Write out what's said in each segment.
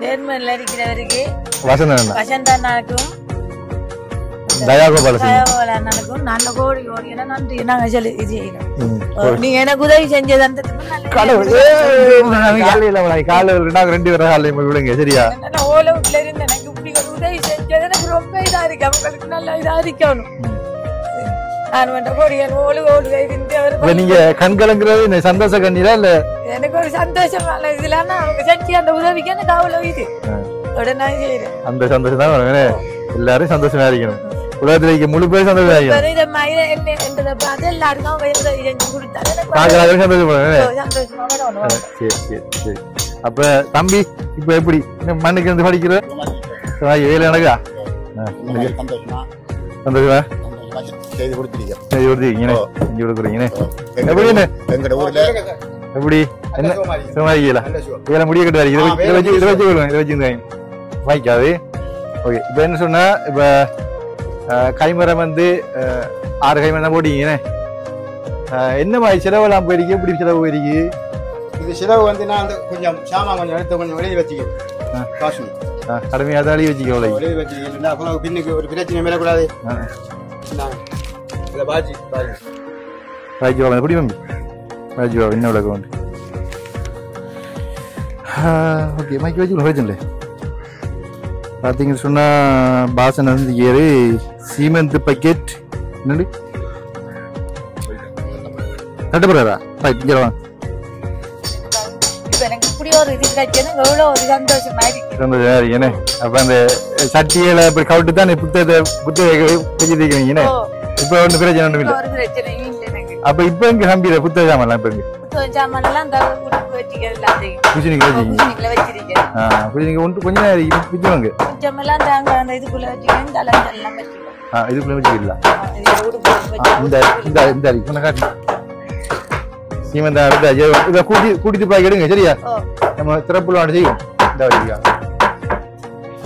சேர்மன்ல இருக்கிறவருக்கு வசந்தனாக்கும் தயாகோபாலனுக்கும் நல்ல கோடி கோடி நன்றி நாங்க சொல்லி செய்யணும். நீங்க எனக்கு உதவி செஞ்சது அந்த ரெண்டு பேரும் விடுங்க சரியா. ஓல வீட்டுல இருந்து எனக்கு இப்படி ஒரு உதவி செஞ்சது எனக்கு ரொம்ப இதா இருக்கு. அவங்களுக்கு நல்லா இதா இருக்கணும். நீங்க கண்கலங்கிறது சந்தோஷ கண்ணீரா இல்ல? எனக்கு ஒரு சந்தோஷம் இதுல அவங்க செஞ்சு அந்த உதவிக்கு எனக்கு அவ்வளவு இது உடனே செய்யறேன். அந்த சந்தோஷம் தான் எல்லாரும் சந்தோஷமா இருக்கணும். உலகத்துல முழு பேர் சந்தோஷமா பார்த்து எல்லாருக்கும் செஞ்சு கொடுத்தாரு. அப்ப தம்பி இப்ப எப்படி மண்ணுக்கு இருந்து படிக்கிற வேலை நடக்கா? சந்தோஷமா செய்து கொடுத்துருக்கீங்க. எப்படி என்ன முடிய கட்டுவாரு வாய்க்காது. ஓகே இப்ப என்ன சொன்னா இப்ப கைமரம் வந்து 6 கைமரம் தான் போட்டீங்க. என்ன மாதிரி செலவெல்லாம் போயிருக்கு? எப்படி செலவு போயிருக்கு? இது செலவு வந்து நான் கொஞ்சம் சாமான் கொஞ்சம் எடுத்து கொஞ்சம் வெளியே வச்சுக்கேன். காசு கடுமையா தான் வெளியே வச்சுக்கோ. வெளியே வச்சுக்கேன். அப்புறம் பின்னுக்கு ஒரு பிரச்சனை மேலக்கூடாது. பாத்தீங்கன்னு சொன்னா பாசன் வந்து ஏறு சீமெண்ட் பக்கெட் என்னடி தட்டுப்படுறா அப்ப அந்த சட்டியில இப்படி கவுட்டு தான் புத்தகீங்க. இப்ப ஒண்ணு பிரச்சனை ஒண்ணும் இல்ல. அப்ப இப்ப எங்க நம்பிடுற புத்தக சாமான் இப்ப கொஞ்ச நேரம் இதுக்குள்ள வச்சுக்கலாம். கூட்டிட்டு போய் எடுங்க சரியா. நம்ம திறப்புல செய்யும்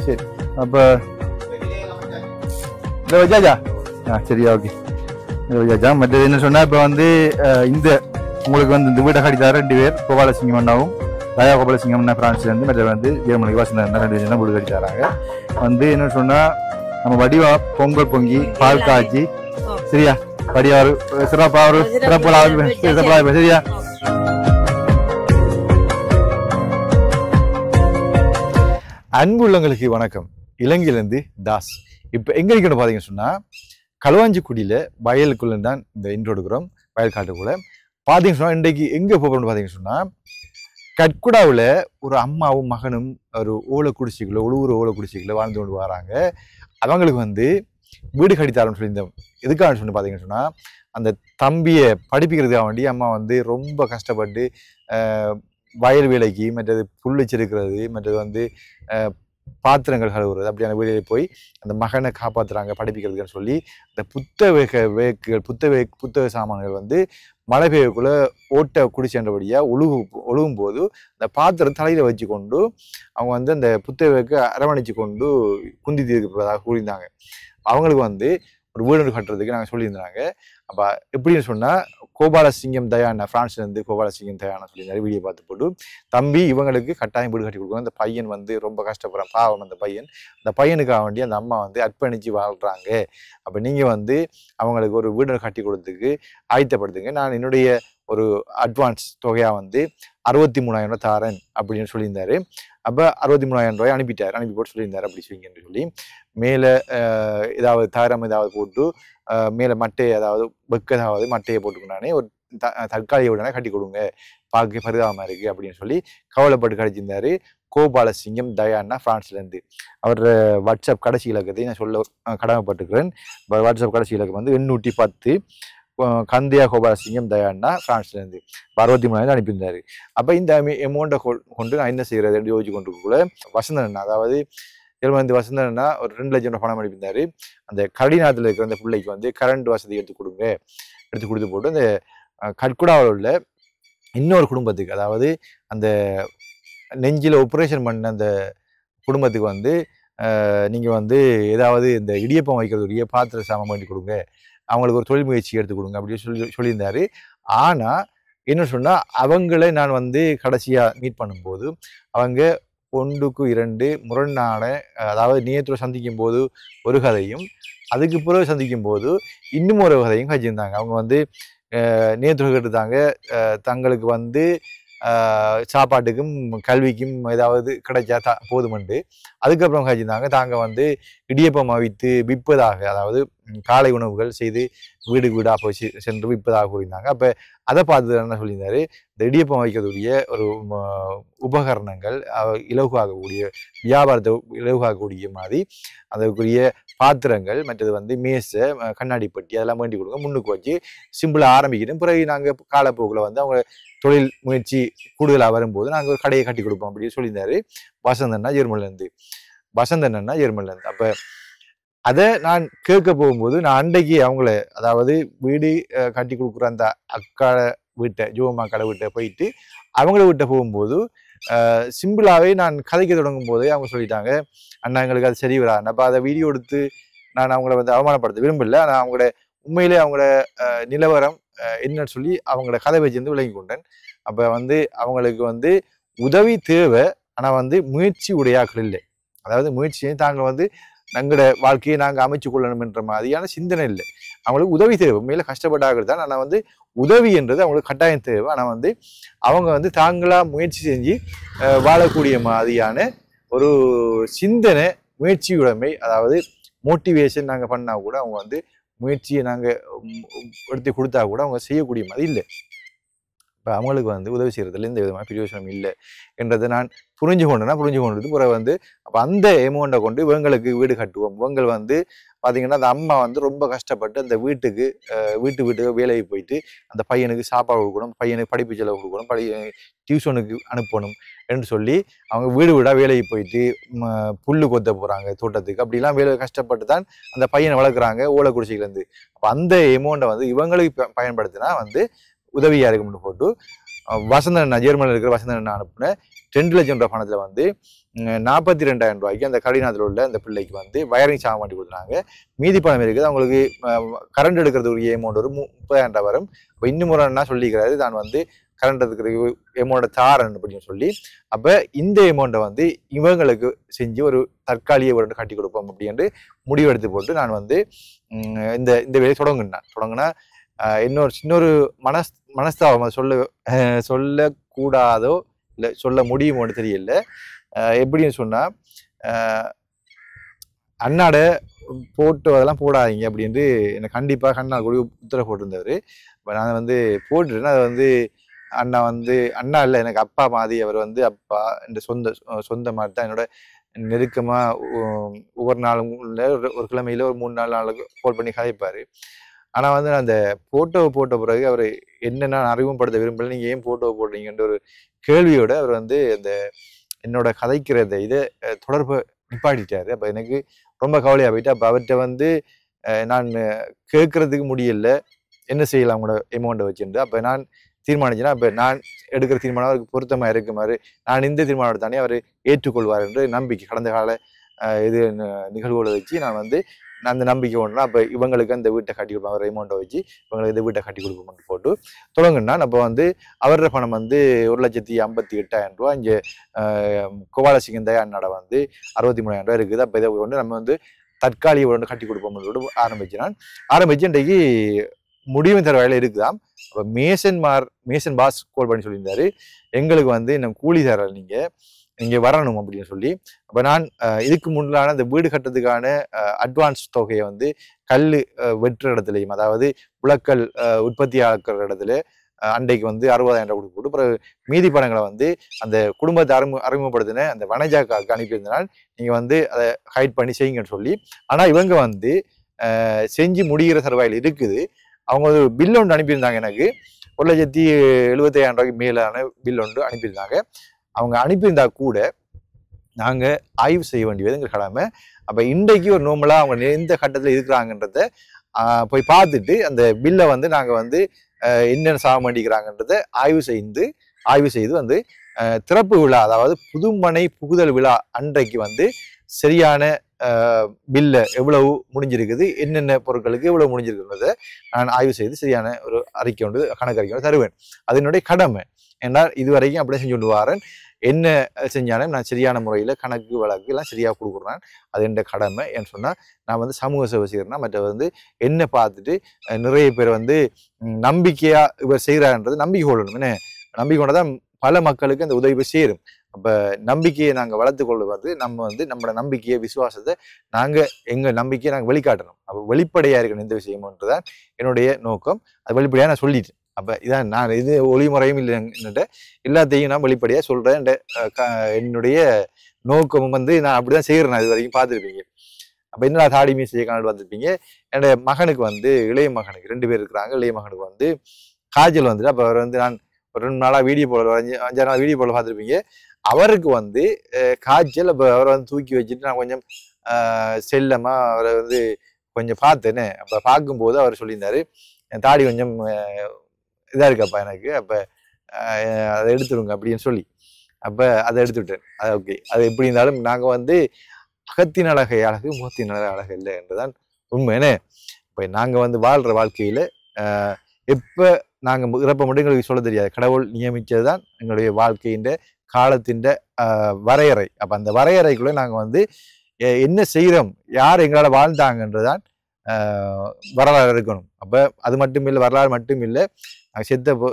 சரி. அப்ப இந்த வச்சாச்சா? சரியா ஓகே. மற்றது என்ன சொன்னா இப்ப வந்து இந்த உங்களுக்கு வந்து இந்த வீட்டை கட்டித்தார 2 பேர் கோபாலசிங்கம் அண்ணாவும் தயா கோபாலசிங்கம் அண்ணா பிரான்ஸ்ல இருந்து மற்ற வந்து ஜெர்மனிக்கு வசந்த 2 பேரும் வீடு கட்டி தராங்க. வந்து என்ன சொன்னா நம்ம வடிவா பொங்கல் பொங்கி பால் காய்ச்சி சரியா வடிவா சிறப்பா ஒரு சிறப்பு சரியா. அன்புள்ளங்களுக்கு வணக்கம். இலங்கையிலிருந்து தாஸ். இப்ப எங்க இருக்கணும் பாத்தீங்கன்னு சொன்னா களுவாஞ்சிக்குடியில வயலுக்குள்ள தான் இந்த இன்ட்ரோ எடுக்கிறோம். வயல் காட்டுக்குள்ள பாத்தீங்கன்னு சொன்னா இன்றைக்கு எங்க போகிறோம்னு பாத்தீங்கன்னு சொன்னா கட்குடாவில் ஒரு அம்மாவும் மகனும் ஒரு ஓலை குடிசைக்குள்ள வாழ்ந்து கொண்டு வராங்க. அவங்களுக்கு வந்து வீடு கட்டித்தாரன்னு சொல்லியிருந்தோம். எதுக்காக சொல்லி பாத்தீங்கன்னு சொன்னா அந்த தம்பியை படிப்பிக்கிறதுக்காக வேண்டி அம்மா வந்து ரொம்ப கஷ்டப்பட்டு வயல் வேலைக்கு மற்றது புல் வச்சிருக்கிறது மற்றது வந்து பாத்திரங்கள் கழுவுறது அப்படியான வீடுகளில் போய் அந்த மகனை காப்பாற்றுறாங்க படிப்பிக்கிறதுக்குன்னு சொல்லி அந்த புத்தக சாமான்கள் வந்து மழை பெய்யக்குள்ள ஓட்ட குடிச்சேன்றபடியா ஒழுகும் போது அந்த பாத்திரம் தலையில வச்சு கொண்டு அவங்க வந்து அந்த புத்தகக்கு அரவணைச்சு கொண்டு குந்தி தீர்க்கிறதாக கூறியிருந்தாங்க. அவங்களுக்கு வந்து ஒரு வீடு கட்டுறதுக்கு நாங்கள் சொல்லியிருந்தாங்க. அப்போ எப்படின்னு சொன்னால் கோபாலசிங்கம் தயானா பிரான்ஸ்ல இருந்து கோபாலசிங்கம் தயானா சொல்லியிருந்தாரு. வீடியோ பார்த்து போட்டு தம்பி இவங்களுக்கு கட்டாயம் வீடு கட்டி கொடுக்கணும். அந்த பையன் வந்து ரொம்ப கஷ்டப்படுறான் பாவம். அந்த பையனுக்காக வேண்டி அந்த அம்மா வந்து அர்ப்பணிச்சு வாழ்றாங்க. அப்போ நீங்கள் வந்து அவங்களுக்கு ஒரு வீடு கட்டி கொடுத்ததுக்கு ஆயத்தப்படுத்துங்க. நான் என்னுடைய ஒரு அட்வான்ஸ் தொகையாக வந்து 63,000 ரூபாய் தாரன் அப்படின்னு சொல்லியிருந்தாரு. அப்போ 63,000 ரூபாய் அனுப்பி போட்டு சொல்லியிருந்தாரு. அப்படி செய்யுங்கன்னு சொல்லி மேலே ஏதாவது தாரம் ஏதாவது போட்டு மேலே மட்டையை அதாவது வெக்கதாவது மட்டையை போட்டுக்கினானே ஒரு தற்காலிக உடனே கட்டி கொடுங்க பார்க்க பரிதாபமாக இருக்குது அப்படின்னு சொல்லி கவலைப்பட்டு கழிச்சிருந்தாரு. கோபாலசிங்கம் தயானா பிரான்ஸ்லேருந்து. அவர் வாட்ஸ்அப் கடைசி இலக்கத்தை நான் சொல்ல கடமைப்பட்டுக்கிறேன். வாட்ஸ்அப் கடைசி இலக்கம் வந்து 810 கந்தியா கோபாலசிங்கம் தயானா பிரான்ஸ்லேருந்து 63,000 அனுப்பியிருந்தாரு. அப்போ இந்த அமௌண்ட்டை கொண்டு நான் என்ன செய்யறது யோசிச்சு கொண்டிருக்கக்குள்ள வசந்தன் அதாவது ஜெர்மனி வசந்தன்னா ஒரு 2 லட்சம் ரூபாய் பணம் அனுப்பியிருந்தாரு. அந்த கடிநாத்தில் இருக்கிற அந்த பிள்ளைக்கு வந்து கரண்ட் வசதி எடுத்து கொடுத்து போட்டு அந்த கட்குடாவில் உள்ள இன்னொரு குடும்பத்துக்கு அதாவது அந்த நெஞ்சில் ஆப்ரேஷன் பண்ண அந்த குடும்பத்துக்கு வந்து நீங்கள் வந்து ஏதாவது இந்த இடியப்பம் வைக்கிறது பாத்திர சாமான் பண்ணி கொடுங்க, அவங்களுக்கு ஒரு தொழில் முயற்சி எடுத்து கொடுங்க அப்படின்னு சொல்லியிருந்தாரு. ஆனால் என்ன சொன்னால் அவங்கள நான் வந்து கடைசியாக மீட் பண்ணும்போது அவங்க ஒன்றுக்கு 2 முரணான அதாவது நேற்று சந்திக்கும் போது ஒரு கதையும் அதுக்கு பிறகு சந்திக்கும் போது இன்னும் ஒரு கதையும் கழிச்சிருந்தாங்க. அவங்க வந்து நேற்று கேட்டுதாங்க தங்களுக்கு வந்து சாப்பாட்டுக்கும் கல்விக்கும் ஏதாவது கிடைச்சா போதுமண்டு. அதுக்கப்புறம் கழிச்சிருந்தாங்க தாங்க வந்து இடியப்பம் அவித்து விற்பதாக, அதாவது காலை உணவுகள் செய்து வீடு வீடாக போய் சென்று விற்பதாக கூறியிருந்தாங்க. அப்போ அதை பார்த்து என்ன சொல்லியிருந்தாரு, இந்த இடியப்பம் வைக்கக்கூடிய ஒரு உபகரணங்கள் இலகுவாகக்கூடிய வியாபாரத்தை இலகுவாகக்கூடிய மாதிரி அதற்குரிய பாத்திரங்கள் மற்றது வந்து மேசை கண்ணாடி பெட்டி அதெல்லாம் வேண்டி கொடுங்க முன்னுக்கு வச்சு சிம்பிளாக ஆரம்பிக்கணும். பிறகு நாங்கள் காலப்போக்கில் வந்து அவங்க தொழில் முயற்சி கூடுதலாக வரும்போது நாங்கள் ஒரு கடையை கட்டி கொடுப்போம் அப்படின்னு சொல்லியிருந்தாரு வசந்தண்ணா ஜெர்மன்லேருந்து. அப்போ அதை நான் கேட்க போகும்போது நான் அன்றைக்கு அவங்கள அதாவது வீடு கட்டி கொடுக்குற அந்த அக்கா வீட்டை ஜோமா கடை வீட்டை போயிட்டு அவங்கள வீட்டை போகும்போது சிம்பிளாகவே நான் கதைக்க தொடங்கும் போதே அவங்க சொல்லிட்டாங்க, அண்ணா எங்களுக்கு அது சரி வராது. அப்போ அதை வீடியோ எடுத்து நான் அவங்கள வந்து அவமானப்படுத்த விரும்பல. ஆனால் அவங்களோட உண்மையிலே அவங்களோட நிலவரம் என்னன்னு சொல்லி அவங்களோட கதை வச்சிருந்து விளங்கி கொண்டேன். அப்போ வந்து அவங்களுக்கு வந்து உதவி தேவை, ஆனால் வந்து முயற்சி உடையாக்கள் இல்லை. அதாவது முயற்சியை தாங்கள் வந்து எங்களோட வாழ்க்கையை நாங்கள் அமைச்சு கொள்ளணும் என்ற மாதிரியான சிந்தனை இல்லை. அவங்களுக்கு உதவி தேவை, உண்மையில கஷ்டப்பட்டார்கள் தான். ஆனால் வந்து உதவி என்றது அவங்களுக்கு கட்டாயம் தேவை. ஆனால் வந்து அவங்க வந்து தாங்களா முயற்சி செஞ்சு வாழக்கூடிய மாதிரியான ஒரு சிந்தனை முயற்சியுடைமை, அதாவது மோட்டிவேஷன் நாங்கள் பண்ணால் கூட அவங்க வந்து முயற்சியை நாங்கள் எடுத்து கொடுத்தா கூட அவங்க செய்யக்கூடிய மாதிரி இல்லை. இப்போ அவங்களுக்கு வந்து உதவி செய்கிறதுல எந்த விதமான பிரயோஜனம் இல்லை என்றதை நான் புரிஞ்சு கொண்டது பிறகு வந்து அப்போ அந்த எமௌண்ட்டை கொண்டு இவங்களுக்கு வீடு கட்டுவோம். இவங்க வந்து பார்த்தீங்கன்னா அந்த அம்மா வந்து ரொம்ப கஷ்டப்பட்டு அந்த வீட்டுக்கு வேலைக்கு போயிட்டு அந்த பையனுக்கு சாப்பாடு கொடுக்கணும், பையனுக்கு படிப்பு செலவு கொடுக்கணும், டியூஷனுக்கு அனுப்பணும் என்று சொல்லி அவங்க வீடாக வேலைக்கு போயிட்டு புல்லு கொத்த போகிறாங்க தோட்டத்துக்கு. அப்படிலாம் வேலை கஷ்டப்பட்டு தான் அந்த பையனை வளர்க்குறாங்க ஓலைக்குடிசையிலேருந்து. அப்போ அந்த எமௌண்ட்டை வந்து இவங்களுக்கு பயன்படுத்தினா வந்து உதவியாக இருக்கும்னு போட்டு வசந்தன் ஜெர்மனியில் இருக்கிற வசந்தன் அனுப்புன 2 லட்சம் ரூபாய் பணத்தில் வந்து 42,000 ரூபாய்க்கு அந்த கடிநாத்தில் உள்ள அந்த பிள்ளைக்கு வந்து வயரிங் சாமான் பண்ணி கொடுத்தாங்க. மீதி பணம் இருக்குது. அவங்களுக்கு கரண்ட் எடுக்கிறது ஒரு எமௌண்ட் ஒரு 30,000 வரும். இப்போ இன்னும் ஒரு என்ன சொல்லிக்கிறாரு, தான் வந்து கரண்ட் எடுக்கிற எமௌண்ட்டை தாரன் அப்படின்னு சொல்லி. அப்போ இந்த எமௌண்ட்டை வந்து இவங்களுக்கு செஞ்சு ஒரு தற்காலிக வீடு கட்டி கொடுப்போம் அப்படின்ட்டு முடிவெடுத்து போட்டு நான் வந்து இந்த வேலையை தொடங்கினா இன்னொரு மனஸ்தாபம் சொல்லக்கூடாதோ இல்லை சொல்ல முடியுமோன்னு தெரியல. எப்படின்னு சொன்னா அண்ணாட போட்டோ அதெல்லாம் போடாதீங்க அப்படின்ட்டு எனக்கு கண்டிப்பாக கண்ணா கூட உத்தரவு போட்டிருந்தாரு. இப்போ நான் வந்து போட்டுட்டேன்னா அது வந்து அண்ணா இல்லை எனக்கு அப்பா மாதிரி. அவர் வந்து அப்பா இந்த சொந்த மாதிரி தான் என்னோட நெருக்கமாக ஒவ்வொரு நாளும் ஒரு கிழமையில ஒரு 3-4 நாளுக்கு கால் பண்ணி கதைப்பார். ஆனால் வந்து நான் அந்த ஃபோட்டோவை போட்ட பிறகு அவர் என்னென்ன அறிமுகப்படுத்த விரும்பல, நீங்கள் ஏன் ஃபோட்டோவை போடுறீங்கன்ற ஒரு கேள்வியோடு அவர் வந்து அந்த என்னோட கதைக்கிற இதை தொடர்பை நிப்பாட்டிட்டாரு. அப்போ எனக்கு ரொம்ப கவலையாக போயிட்டு அப்போ அவர்கிட்ட வந்து நான் கேட்கறதுக்கு முடியல, என்ன செய்யலாம் அவங்களோட எமௌண்ட்டை வச்சுட்டு. அப்போ நான் தீர்மானிச்சேன்னா அப்போ நான் எடுக்கிற தீர்மானம் அவருக்கு பொருத்தமாக இருக்குமாறு நான் இந்த தீர்மானத்தை தானே அவர் ஏற்றுக்கொள்வார் என்று நம்பிக்கை கடந்த கால இது நிகழ்வுகளை வச்சு நான் வந்து அந்த நம்பிக்கை ஒன்றுனா அப்போ இவங்களுக்கு அந்த வீட்டை கட்டி கொடுப்போம், அவர் அமௌண்ட்டை வச்சு இவங்களுக்கு இந்த வீட்டை கட்டி கொடுப்போம்னு போட்டு தொடங்குன்னா அப்போ வந்து அவரோட பணம் வந்து 1,58,000 ரூபா. இங்கே கோபாலசிங்கம் தயாண்ணாட வந்து 63,000 ரூபா இருக்குது. அப்போ இதை கொண்டு நம்ம வந்து தற்காலிக ஒன்று கட்டி கொடுப்போம்னு சொல்லிட்டு ஆரம்பிச்சு இன்றைக்கு முடிவும் தர வேலையில் இருக்குதான். அப்போ மேசன் பாஸ் கால் பண்ணி சொல்லியிருந்தாரு, எங்களுக்கு வந்து இன்னும் கூலி தர நீங்கள் வரணும் அப்படின்னு சொல்லி. அப்போ நான் இதுக்கு முன்னாடி அந்த வீடு கட்டுறதுக்கான அட்வான்ஸ் தொகையை வந்து கல் வெட்டுற இடத்துலையும், அதாவது உலக்கல் உற்பத்தி ஆக்கிற இடத்துல அன்றைக்கு வந்து 60,000 ரூபா கொடுத்து அப்புறம் மீதி பணங்களை வந்து அந்த குடும்பத்தை அறிமுகப்படுத்தின அந்த வனஜாக்காவுக்கு அனுப்பியிருந்தனால் நீங்கள் வந்து அதை ஹைட் பண்ணி செய்யுங்கன்னு சொல்லி. ஆனால் இவங்க வந்து செஞ்சு முடிகிற தருவாயில் இருக்குது. அவங்க ஒரு பில் ஒன்று அனுப்பியிருந்தாங்க, எனக்கு 1,75,000 ரூபாய்க்கு மேலான பில் ஒன்று அனுப்பியிருந்தாங்க. அவங்க அனுப்பியிருந்தா கூட நாங்கள் ஆய்வு செய்ய வேண்டியது எங்கள் கடமை. அப்போ இன்றைக்கு ஒரு நார்மலாக அவங்க எந்த கட்டத்தில் இருக்கிறாங்கன்றத போய் பார்த்துட்டு அந்த பில்லை வந்து நாங்கள் வந்து என்னென்ன சாக மாட்டிக்கிறாங்கன்றதை ஆய்வு செய்து வந்து திறப்பு விழா, அதாவது புதுமனை புகுதல் விழா அன்றைக்கு வந்து சரியான பில்லை எவ்வளவு முடிஞ்சிருக்குது, என்னென்ன பொருட்களுக்கு எவ்வளவு முடிஞ்சிருக்குன்றதை நான் ஆய்வு செய்து சரியான ஒரு அறிக்கை ஒன்று கணக்கு அறிக்கை தருவேன். அது என்னுடைய கடமை. ஏன்னால் இதுவரைக்கும் அப்படியே செஞ்சு கொண்டு வரேன். என்ன செஞ்சாலும் நான் சரியான முறையில் கணக்கு வழக்கு எல்லாம் சரியாக கொடுக்குறேன். அது என் கடமை. ஏன்னு சொன்னால் நான் வந்து சமூக சேவை செய்கிறேன்னா மற்ற வந்து என்ன பார்த்துட்டு நிறைய பேர் வந்து நம்பிக்கையாக இவர் செய்கிறான்றது நம்பிக்கை கொள்ளணும். என்ன நம்பிக்கை கொண்டா தான் பல மக்களுக்கு அந்த உதவி சேரும். அப்போ நம்பிக்கையை நாங்கள் வளர்த்து கொள்வது நம்ம வந்து நம்மளோட நம்பிக்கையை விசுவாசத்தை நாங்கள் எங்கள் நம்பிக்கையை நாங்கள் வெளிக்காட்டணும். அப்போ வெளிப்படையாக இருக்கணும் இந்த விஷயம்ன்றதான் என்னுடைய நோக்கம். அது வெளிப்படையாக நான் சொல்லிட்டேன். அப்போ இதான் நான் இது ஒளிமுறையும் இல்லை என்னட்ட எல்லாத்தையும் நான் வெளிப்படையாக சொல்கிறேன். என்னுடைய நோக்கமும் வந்து நான் அப்படி தான் செய்கிறேன். இது வரைக்கும் பார்த்துருப்பீங்க. அப்போ என்னடா தாடி மீசை காணல் பார்த்துருப்பீங்க. என்னுடைய மகனுக்கு வந்து இளைய மகனுக்கு 2 பேர் இருக்கிறாங்க. இளைய மகனுக்கு வந்து காய்ச்சல் வந்துட்டு அப்போ அவர் வந்து நான் ஒரு 2 நாளாக வீடியோ போட 5-6 நாள் வீடியோ போட பார்த்துருப்பீங்க. அவருக்கு வந்து காய்ச்சல். அப்போ அவரை வந்து தூக்கி வச்சுட்டு நான் கொஞ்சம் செல்லமாக அவரை வந்து கொஞ்சம் பார்த்தேன்னு. அப்போ பார்க்கும்போது அவர் சொல்லியிருந்தாரு, என் தாடி கொஞ்சம் இதாக இருக்கப்பா எனக்கு, அப்போ அதை எடுத்துருங்க அப்படின்னு சொல்லி. அப்போ அதை எடுத்துவிட்டேன். அது ஓகே. அது எப்படி இருந்தாலும் நாங்கள் வந்து அகத்தின் அழகை அழகு முகத்தின் அழகு இல்லை என்றுதான் உண்மைன்னு. இப்போ நாங்கள் வந்து வாழ்கிற வாழ்க்கையில் எப்போ நாங்கள் இறப்ப மட்டும் எங்களுக்கு சொல்ல தெரியாது. கடவுள் நியமித்தது தான் எங்களுடைய வாழ்க்கையின் காலத்தின் வரையறை. அப்போ அந்த வரையறைக்குள்ளே நாங்கள் வந்து என்ன செய்கிறோம், யார் எங்களால் வாழ்ந்தாங்கன்றதான் வரலாறு இருக்கணும். அப்போ அது மட்டும் இல்லை, வரலாறு மட்டும் இல்லை, நாங்கள்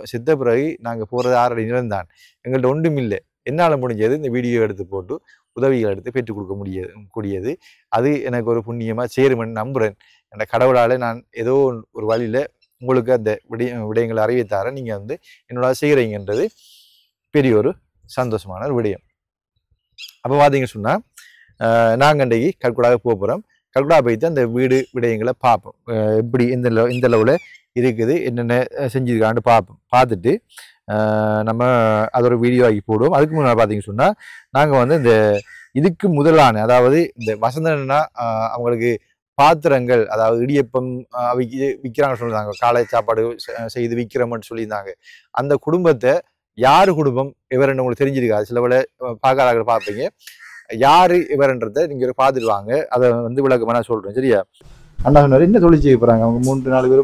செத்த பிறகு நாங்கள் போகிறது 6 அடி நிலம்தான். எங்கள்கிட்ட ஒன்றும் இல்லை. என்னால் முடிஞ்சது இந்த வீடியோ எடுத்து போட்டு உதவிகள் எடுத்து பெற்றுக் கொடுக்க கூடியது. அது எனக்கு ஒரு புண்ணியமாக சேருமென்னு நம்புகிறேன். என் கடவுளால் நான் ஏதோ ஒரு வழியில் உங்களுக்கு அந்த விடயங்களை அறிவித்தார நீங்கள் வந்து என்னோட செய்கிறீங்கன்றது பெரிய ஒரு சந்தோஷமான ஒரு விடயம். அப்போ பார்த்தீங்க சொன்னால் நாங்கள் அன்றைக்கு கல்குடாக போகிறோம். கல்குடா போய்த்து அந்த வீடு விடயங்களை பார்ப்போம். எப்படி இந்த லெவலில் இருக்குது, என்னென்ன செஞ்சுருக்கான்னு பார்ப்போம். பார்த்துட்டு நம்ம அதை ஒரு வீடியோ ஆகி போடுவோம். அதுக்கு முன்னாடி பார்த்தீங்க சொன்னால் நாங்கள் வந்து இந்த இதுக்கு முதலான, அதாவது இந்த வசந்தன்னா அவங்களுக்கு பாத்திரங்கள், அதாவது இடியப்பம் விற்கிறாங்கன்னு சொல்லியிருந்தாங்க, காலை சாப்பாடு செய்து விற்கிறோம்னு சொல்லியிருந்தாங்க. அந்த குடும்பத்தை யாரு குடும்பம் இவருன்னு உங்களுக்கு தெரிஞ்சிருக்காது. சில வேளை பார்க்காத பார்ப்பீங்க. யாரு இவர்ன்றதை நீங்க பார்த்துடுவாங்க. அதை வந்து விளக்கமாக நான் சொல்றேன். சரியா? அண்ணா சொன்னார், என்ன தொழில் செய்ய போறாங்க அவங்க 3-4 பேர்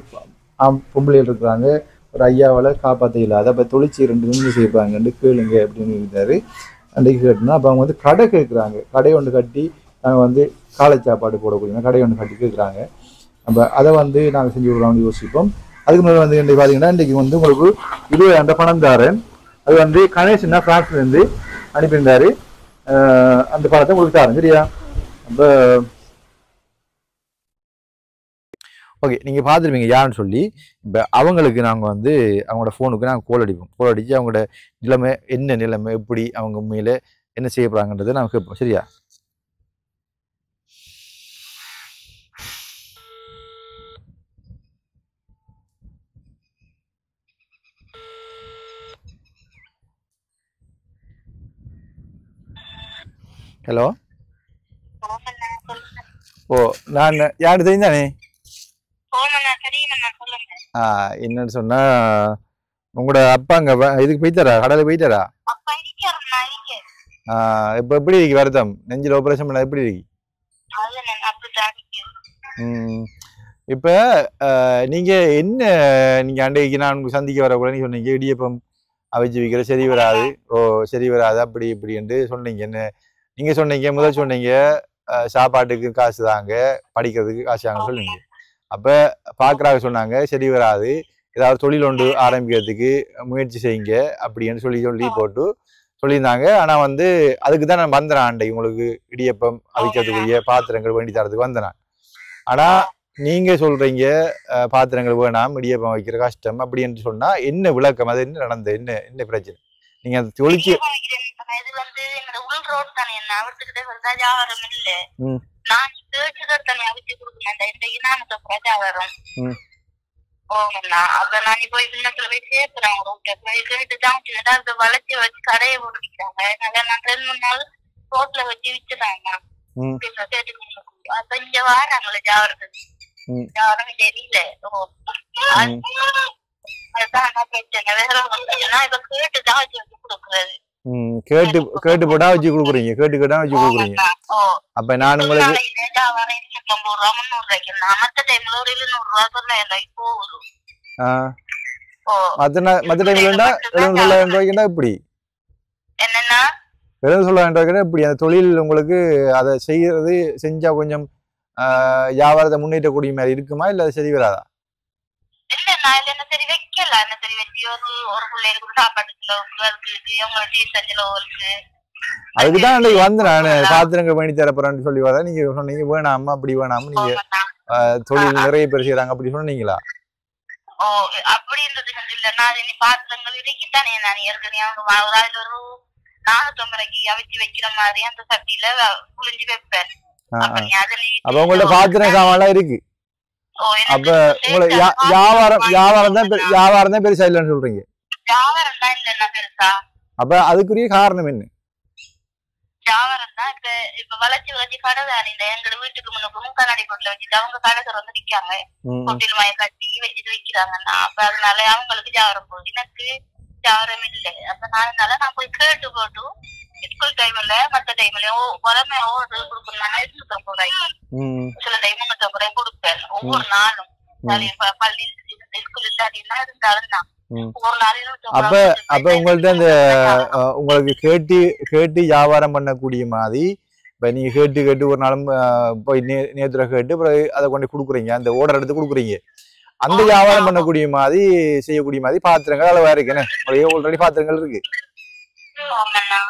பொம்பளைகள் இருக்கிறாங்க, ஒரு ஐயாவால் காப்பாற்ற இல்லாத, அப்போ தொழிற்சி 2 நிமிஷம் செய்யப்பாங்கன்னு கேளுங்க அப்படின்னு இருந்தாரு. அன்றைக்கு கேட்டோம்னா அப்போ அவங்க வந்து கடை கேட்குறாங்க. கடை ஒன்று கட்டி நாங்கள் வந்து காலை சாப்பாடு போடக்கூடிய கடை ஒன்று கட்டி கேட்குறாங்க. நம்ம அதை வந்து நாங்கள் செஞ்சு விடுறோம்னு யோசிப்போம். அதுக்கு முன்னாடி வந்து இன்றைக்கு பார்த்தீங்கன்னா இன்றைக்கு வந்து உங்களுக்கு 20,000 பணம் தாரேன். அது வந்து கணேசன்னா ஃப்ரான்ஸ்லேருந்து அனுப்பியிருந்தாரு. அந்த பணத்தை உங்களுக்கு தாரேன். சரியா? அப்போ ஓகே, நீங்கள் பார்த்துருப்பீங்க யாருன்னு சொல்லி. இப்போ அவங்களுக்கு நாங்கள் வந்து அவங்களோட ஃபோனுக்கு நாங்கள் கோல் அடிப்போம். கோல் அடித்து அவங்களோட நிலைமை என்ன, நிலைமை எப்படி, அவங்க உண்மையில் என்ன செய்ய போகிறாங்கன்றதை நாங்கள் கேட்போம். சரியா? ஹலோ. ஓ, நான் யாரு தெரியுந்தானே? என்னன்னு சொன்னா உங்களோட அப்பா அங்க இதுக்கு போயிட்டாரா, கடலை போயிட்டாரா? இப்ப எப்படி இருக்கு வருத்தம்? நெஞ்சில் ஆபரேஷன் பண்ண எப்படி இருக்கு? இப்ப நீங்க என்ன, நீங்க அன்றைக்கு நான் சந்திக்க வரக்கூட நீங்க சொன்னீங்க இடியப்பம் அவிச்சு வைக்கிற சரி வராது, ஓ சரி வராது அப்படி இப்படி என்று சொன்னீங்க. என்ன நீங்க சொன்னீங்க, முதல் சொன்னீங்க சாப்பாட்டுக்கு காசு தாங்க, படிக்கிறதுக்கு காசு தாங்க சொன்னீங்க. அப்ப பாக்குறாங்க சொன்னாங்க சரி வராது, ஏதாவது தொழில் ஒன்று ஆரம்பிக்கிறதுக்கு முயற்சி செய்யுங்க அப்படின்னு சொல்லி போட்டு சொல்லியிருந்தாங்க. ஆனா வந்து அதுக்கு தான் நான் வந்தேன் அன்றைக்கு, உங்களுக்கு இடியப்பம் அவிக்கிறதுக்குரிய பாத்திரங்கள் வேண்டி தரதுக்கு வந்தேன். ஆனா நீங்க சொல்றீங்க பாத்திரங்கள் வேணாம், இடியப்பம் வைக்கிற கஷ்டம் அப்படி என்று சொன்னா என்ன விளக்கம்? அது என்ன நடந்தது, என்ன பிரச்சனை? நீங்க அந்த தொழிற்சி வளர்ச்சி வச்சு கடையை போட்டுக்கிறாங்க. நான் 2-3 நாள் ரோட்ல வச்சு விச்சுறாங்க. அப்ப இங்க வாராங்களே ஜாவரத்துக்கு, யாரும் தெரியல. அதுதான் பிரச்சனை, வேற ஒண்ணு. இப்ப கேட்டுதான் வச்சு கொடுக்குறது. கேட்டு போட்டா வச்சு கொடுக்குறீங்க, கேட்டா வச்சு கொடுக்குறீங்க. அப்ப நான் உங்களுக்கு மத்த டைம்ல 700,000 ரூபாய்க்குன்னா இப்படி என்னன்னா எதாவது சொல்ல வேண்டிய இப்படி அந்த தொழில் உங்களுக்கு அதை செஞ்சா கொஞ்சம் வியாபாரத்தை முன்னேற்றக்கூடிய மாதிரி இருக்குமா இல்ல அது சரி வராதா? இல்ல நான் இல்ல என்ன சரி வைக்கல என்ன சரி வச்சு ஒரு பிள்ளைகளுக்கு சாப்பாடு செலவுக்கு அதுக்கு அவங்க டீசல் செலவுக்கு அதுக்குதான் அன்னைக்கு வந்து நான் பாத்திரங்கள் வேணி தரப்போறேன்னு சொல்லி வர நீங்க சொன்னீங்க வேணாமா அப்படி வேணாம நீங்க தொழில் நிறைய பேர் செய்யறாங்க அப்படி சொன்னீங்களா? ஓ அப்படின்றது இல்ல நான் இனி பாத்திரங்கள் இறக்கித்தானே நான் ஏற்கனவே ஒரு அதுல ஒரு 450 ரூபாய்க்கு அவிச்சு வைக்கிற மாதிரி அந்த சட்டியில புளிஞ்சு வைப்பேன். அப்ப உங்கள்ட்ட பாத்திரம் சாமான்லாம் இருக்கு. அப்ப உங்களை வியாபாரம் தான் பெருசா இல்லைன்னு சொல்றீங்க. வியாபாரம் தான் இல்லைன்னா பெருசா. அப்ப அதுக்குரிய காரணம் என்ன? வியாபாரம் தான் இப்ப வளர்ச்சி கடை தானே இந்த எங்க வீட்டுக்கு முன்னுக்கும் கண்ணாடி பொருட்களை வச்சுட்டு அவங்க கடைக்கார வந்து விற்காங்க. தொட்டில் மய கட்டி வச்சுட்டு விற்கிறாங்கன்னா அப்ப அதனால அவங்களுக்கு வியாபாரம் போகுது எனக்கு வியாபாரம் இல்லை. அதனால நான் போய் கேட்டு போட்டு ஸ்கூல் டைம்ல மத்த டைம்ல உடனே ஓடுறது கொடுக்கணும்னா 250 ரூபாய்க்கு சில டைம் 350 ரூபாய் கொடுப்பேன் ஒவ்வொரு நாளும். பள்ளி ஸ்கூல் இல்லாட்டினா இருந்தாலும் தான் ஒரு நாளையும். அப்ப உங்கள்ட்ட அந்த உங்களுக்கு கேட்டு வியாபாரம் பண்ணக்கூடிய மாதிரி இப்ப நீங்க கேட்டு ஒரு நாளும் போய் நேத்துல கேட்டு அதை கொண்டு கொடுக்குறீங்க அந்த ஓர்டர் எடுத்து கொடுக்குறீங்க. அந்த வியாபாரம் பண்ணக்கூடிய மாதிரி செய்யக்கூடிய மாதிரி பாத்திரங்கள் அளவா இருக்குன்னு ஆல்ரெடி பாத்திரங்கள் இருக்கு.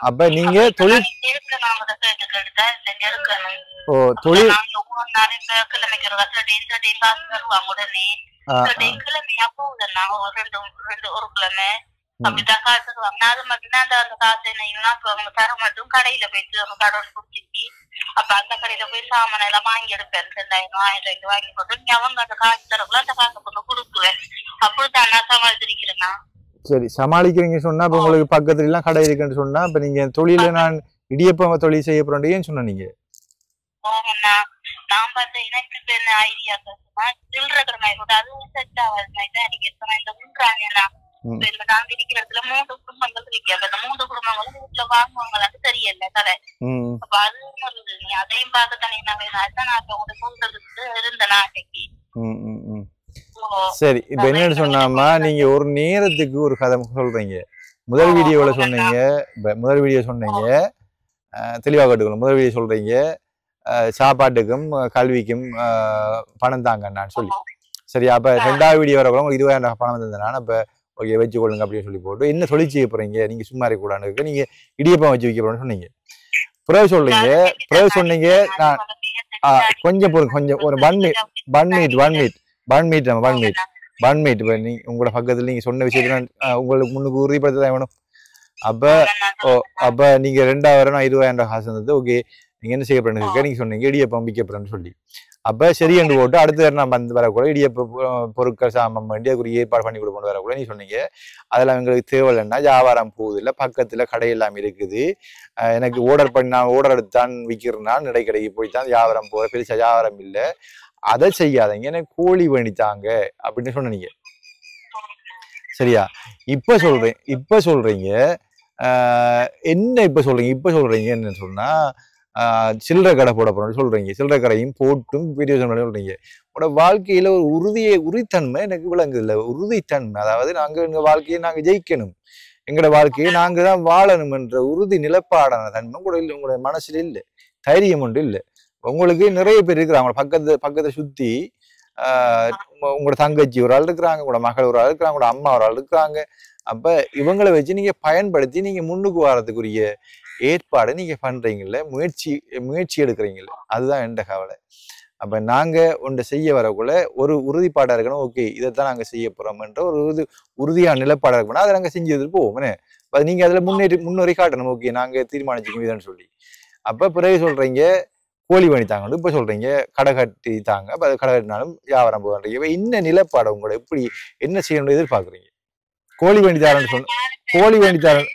அப்ப நீங்க தொழில் தொழில் அப்படிதான் காசு அது மட்டும்தான் அந்த காசு என்ன தர மட்டும் கடையில போயிட்டு கடவுள் குடிச்சிட்டு அப்ப அந்த கடையில போய் சாமான எல்லாம் வாங்கி எடுப்பேன். 2000 1000 வாங்கி போட்டு அவங்க அந்த காசு தரக்குள்ள அந்த காசை கொண்டு கொடுக்குவேன். அப்படித்தான் நான் சமாளிச்சிருக்கிறேன்னா. சரி சமாளிக்கிறீங்க சொன்னா இப்ப உங்களுக்கு பக்கத்துல எல்லாம் கடை இருக்குன்னு சொன்னா இப்ப நீங்க தொழில நான் இடியப்ப தொழில் செய்ய போறேன்னு சொன்ன நீங்க நான் பார்த்த எனக்கு என்ன ஐடியா சில்லற கடமை கூட அதுவும் செட் ஆகாது. இந்த முன்றாங்கன்னா நாங்க இருக்கிற இடத்துல 3 குடும்பங்கள் இருக்கு. அந்த 3 குடும்பங்களும் வீட்டுல வாங்குவாங்களான்னு தெரியல கடை. அப்ப அதுவும் வருது நீ அதையும் பார்க்கத்தானே நான் இப்ப உங்க கூட்டத்துக்கு இருந்தேன் அன்னைக்கு. சரி இப்ப என்னன்னு சொன்னாமா நீங்க ஒரு நேரத்துக்கு ஒரு கதை சொல்றீங்க. முதல் வீடியோல சொன்னீங்க தெளிவா கேட்டுக்கணும். முதல் வீடியோ சொல்றீங்க சாப்பாட்டுக்கும் கல்விக்கும் பணம் தாங்கன்னு சொல்லி சரியா. அப்ப 2வது வீடியோ வரக்குள்ள உங்களுக்கு 20,000 பணம் வந்ததுனால இப்ப ஓகே வச்சுக்கொள்ளுங்க அப்படின்னு சொல்லி போட்டு என்ன தொழில் செய்ய போறீங்க நீங்க சும்மா இருக்க கூடாது நீங்க இடியப்பம் வச்சு வைக்க போறோம்னு சொன்னீங்க. பிறகு சொன்னீங்க நான் கொஞ்சம் கொஞ்சம் ஒரு 1 மினிட் இப்ப நீ உங்களோட பக்கத்துல நீங்க சொன்ன விஷயத்துல உங்களுக்கு முன்னுக்கு உறுதிப்படுத்த வேணும். அப்ப நீங்க 2,000 20,000 காசு வந்தது ஓகே நீங்க என்ன செய்ய போறேன்னு நீங்க சொன்னீங்க இடியப்பம் விற்க போறேன்னு சொல்லி. அப்ப சரி என்று போட்டு அடுத்த நான் வந்து வரக்கூட இடியப்ப பொருட்கள் சாமான் வேண்டி அதுக்குரிய ஏற்பாடு பண்ணி கொடுக்கணும் வரக்கூட நீ சொன்னீங்க அதெல்லாம் எங்களுக்கு தேவையில்லைன்னா வியாபாரம் போகுது இல்லை பக்கத்துல கடை எல்லாம் இருக்குது எனக்கு நான் ஓர்டர் எடுத்தான் விற்கிறேன்னா கடைக்கு போய்த்தான் வியாபாரம் போற பெருசா வியாபாரம் இல்லை அதை செய்யாதீங்க எனக்கு கோழி வேண்டித்தாங்க அப்படின்னு சொன்னீங்க சரியா. இப்ப சொல்றீங்க என்ன இப்ப சொல்றீங்க என்னன்னு சொன்னா சில்லறை கடை போட போறோம்னு சொல்றீங்க. சில்லறை கடையும் போட்டும் வீடியோ சொல்றீங்க. உங்களோட வாழ்க்கையில ஒரு உறுதித்தன்மை எனக்கு விளங்குது இல்லை. உறுதித்தன்மை அதாவது எங்க வாழ்க்கையை நாங்க ஜெயிக்கணும் எங்களோட வாழ்க்கையை நாங்க தான் வாழணும் என்ற உறுதி நிலப்பாடான தன்மை கூட இல்லை. உங்களோட மனசுல இல்லை தைரியம் ஒன்று இல்லை. உங்களுக்கு நிறைய பேர் இருக்கிறாங்க பக்கத்தை சுத்தி உங்களோட தங்கச்சி ஒரு ஆள் இருக்கிறாங்க உங்களோட மகள் ஒரு ஆள் இருக்கிறாங்க உங்களோட அம்மா ஒரு ஆள் இருக்கிறாங்க. அப்ப இவங்களை வச்சு நீங்க பயன்படுத்தி நீங்க முன்னுக்கு வர்றதுக்குரிய ஏற்பாடு நீங்க பண்றீங்கல்ல முயற்சி எடுக்கிறீங்கல்ல அதுதான் எந்த கவலை. அப்ப நாங்க ஒன்றை செய்ய வரக்குள்ள ஒரு உறுதிப்பாடா இருக்கணும். ஓகே இதைத்தான் நாங்க செய்ய போறோம்ன்ற ஒரு உறுதியான நிலப்பாடா இருக்கணும். அதை நாங்க செஞ்சு போவோம். நீங்க அதுல முன்னேறி காட்டணும். ஓகே நாங்க தீர்மானிச்சுக்கணும் இதுன்னு சொல்லி. அப்ப பிறகு சொல்றீங்க கோழி வணித்தாங்க இப்ப சொல்றீங்க கடை கட்டி தாங்க அப்ப அது கடை கட்டினாலும் வியாபாரம் போகிறீங்க. இன்ன நிலப்பாடு உங்களோட எப்படி என்ன செய்யணும்னு எதிர்பார்க்குறீங்க? கோழி வண்டித்தாரன்னு சொன்ன கோழி வண்டித்தாரன்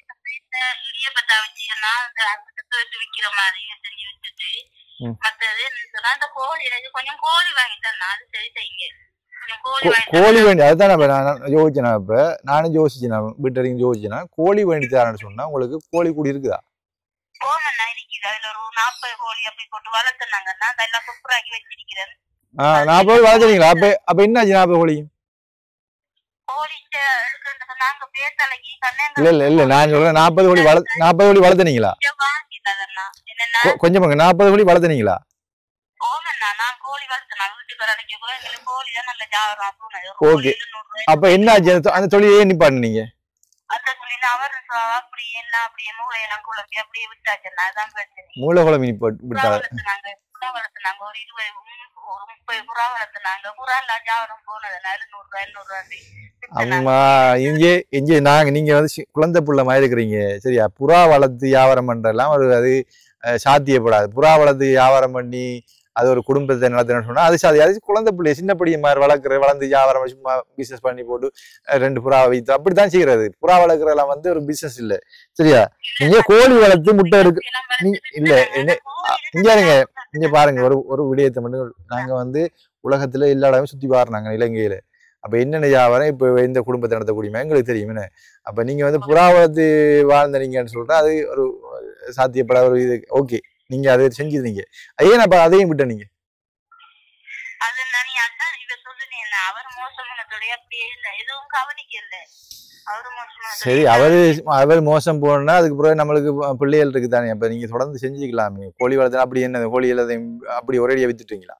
கோழி வேண்டி அதுதான் நான் யோசிச்சேன். இப்ப நானும் யோசிச்சேன் வீட்டு யோசிச்சேன்னா கோழி வேண்டித்தாரன்னு சொன்னா உங்களுக்கு கோழி கூடி இருக்குதா? அப்ப என்னாச்சு 40 கோழியும் கோழிட்ட எடுக்கின்றது நாங்க பேசலைக்கு இல்ல நான் சொல்றேன் 40 கோழி 40 கோழி வளர்த்துனீங்களா? என்னன்னா கொஞ்சம் 40 கோழி வளர்த்துனீங்களா? ஓமண்ணா நான் கோழி வளர்த்தேன் வீட்டுக்கு அடைக்க கூட எங்களுக்கு கோழி தான் நல்ல ஜாவரம். ஓகே, அப்ப என்ன ஆச்சு அந்த தொழிலே நிப்பாட்டுனீங்க? அந்த சொல்லி அவர் அப்படி என்ன அப்படியே மூளையெல்லாம் குழப்பி அப்படியே விட்டாச்சுன்னா அதான் பிரச்சனை. மூளை குழம்பி விட்டாங்க. புறா வளர்த்துனாங்க ஒரு 30 புறா வளர்த்துனாங்க. புறா எல்லாம் ஜாவரம் போனதுனால 100 அம்மா இங்கே நீங்க வந்து குழந்தை புள்ள மாதிரி இருக்கிறீங்க சரியா? புறா வளர்த்து வியாபாரம் பண்றதெல்லாம் அது சாத்தியப்படாது. புறா வளர்த்து வியாபாரம் பண்ணி அது ஒரு குடும்பத்தை நடத்தணும்னு சொன்னா அது சாதி. அது குழந்தை பிள்ளை சின்ன படிய மாதிரி வளர்ந்து வியாபாரம் சும்மா பிசினஸ் பண்ணி போட்டு 2 புறா வைத்து அப்படித்தான் செய்யறது. புறா வளர்க்குறதெல்லாம் வந்து ஒரு பிசினஸ் இல்லை சரியா? நீங்க கோழி வளர்த்து முட்டை எடுக்க இல்ல என்ன இங்க பாருங்க, ஒரு விடயத்தை மட்டும் நாங்க வந்து உலகத்துல எல்லா இடமும் சுத்தி பாருனாங்க இலங்கையில. அப்ப என்னென்ன வியாபாரம் இப்ப இந்த குடும்பத்தை நடத்தக்கூடியமா எங்களுக்கு தெரியும் என்ன. அப்ப நீங்க வந்து புறா வளர்த்து வாழ்ந்தீங்கன்னு சொல்றா அது ஒரு சாத்தியப்படாத ஒரு இது. ஓகே, நீங்க அதை செஞ்சிருந்தீங்க, ஏன் அப்ப அதையும் விட்ட நீங்க? சரி, அவர் மோசம் போனா அதுக்கு பிறகு நம்மளுக்கு பிள்ளைகள் இருக்கு தானே. அப்ப நீங்க தொடர்ந்து செஞ்சுக்கலாமே. கோழி வளர்த்தா அப்படி என்ன கோழி எல்லாத்தையும் அப்படி ஒரேடியா வித்துட்டீங்களா?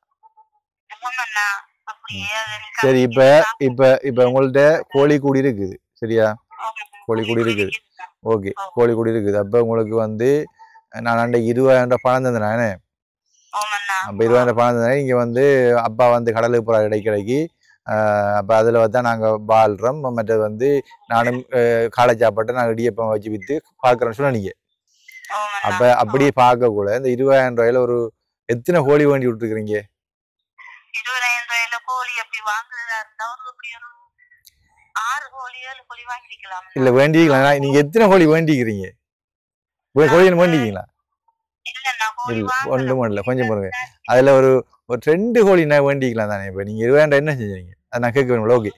சரி, இப்ப உங்கள்ட்ட கோழி கூடி இருக்குது சரியா? கோழி கூடி இருக்குது. ஓகே, கோழி கூடி இருக்குது. அப்ப உங்களுக்கு வந்து நான் அன்றைக்கு 20,000 பணம் தந்தேன். அப்ப 20,000 பணம் தந்தேன். இங்க வந்து அப்பா வந்து கடலுக்கு போற இடைக்கிடைக்கு அப்ப அதுல தான் நாங்க வாழ்றோம். மற்றது வந்து நானும் காலை சாப்பாட்டை நாங்க இடியப்பம் வச்சு வித்து பாக்குறோம்னு சொன்னீங்க. அப்ப அப்படியே பார்க்க கூட இந்த 20,000 ரூபாயில ஒரு எத்தனை கோழி வேண்டி விட்டுருக்கீங்க? 20,000 ரூபாயில கோழி அப்படி வாங்குறதா இருந்தா ஒரு 6 கோழி 7 கோழி வாங்கிக்கலாம். இல்ல வேண்டிக்கலாம். நீங்க எத்தனை கோழி வேண்டிக்கிறீங்க? கோழின்னு வேண்டிக்கீங்களா? இல்ல ஒன்றும் இல்ல, கொஞ்சம் பாருங்க. அதுல ஒரு 2 கோழி நான் வேண்டிக்கலாம் தானே. இப்ப நீங்க 20,000 என்ன செஞ்சீங்க அதை நான் கேட்க வேணும்ல. ஓகே,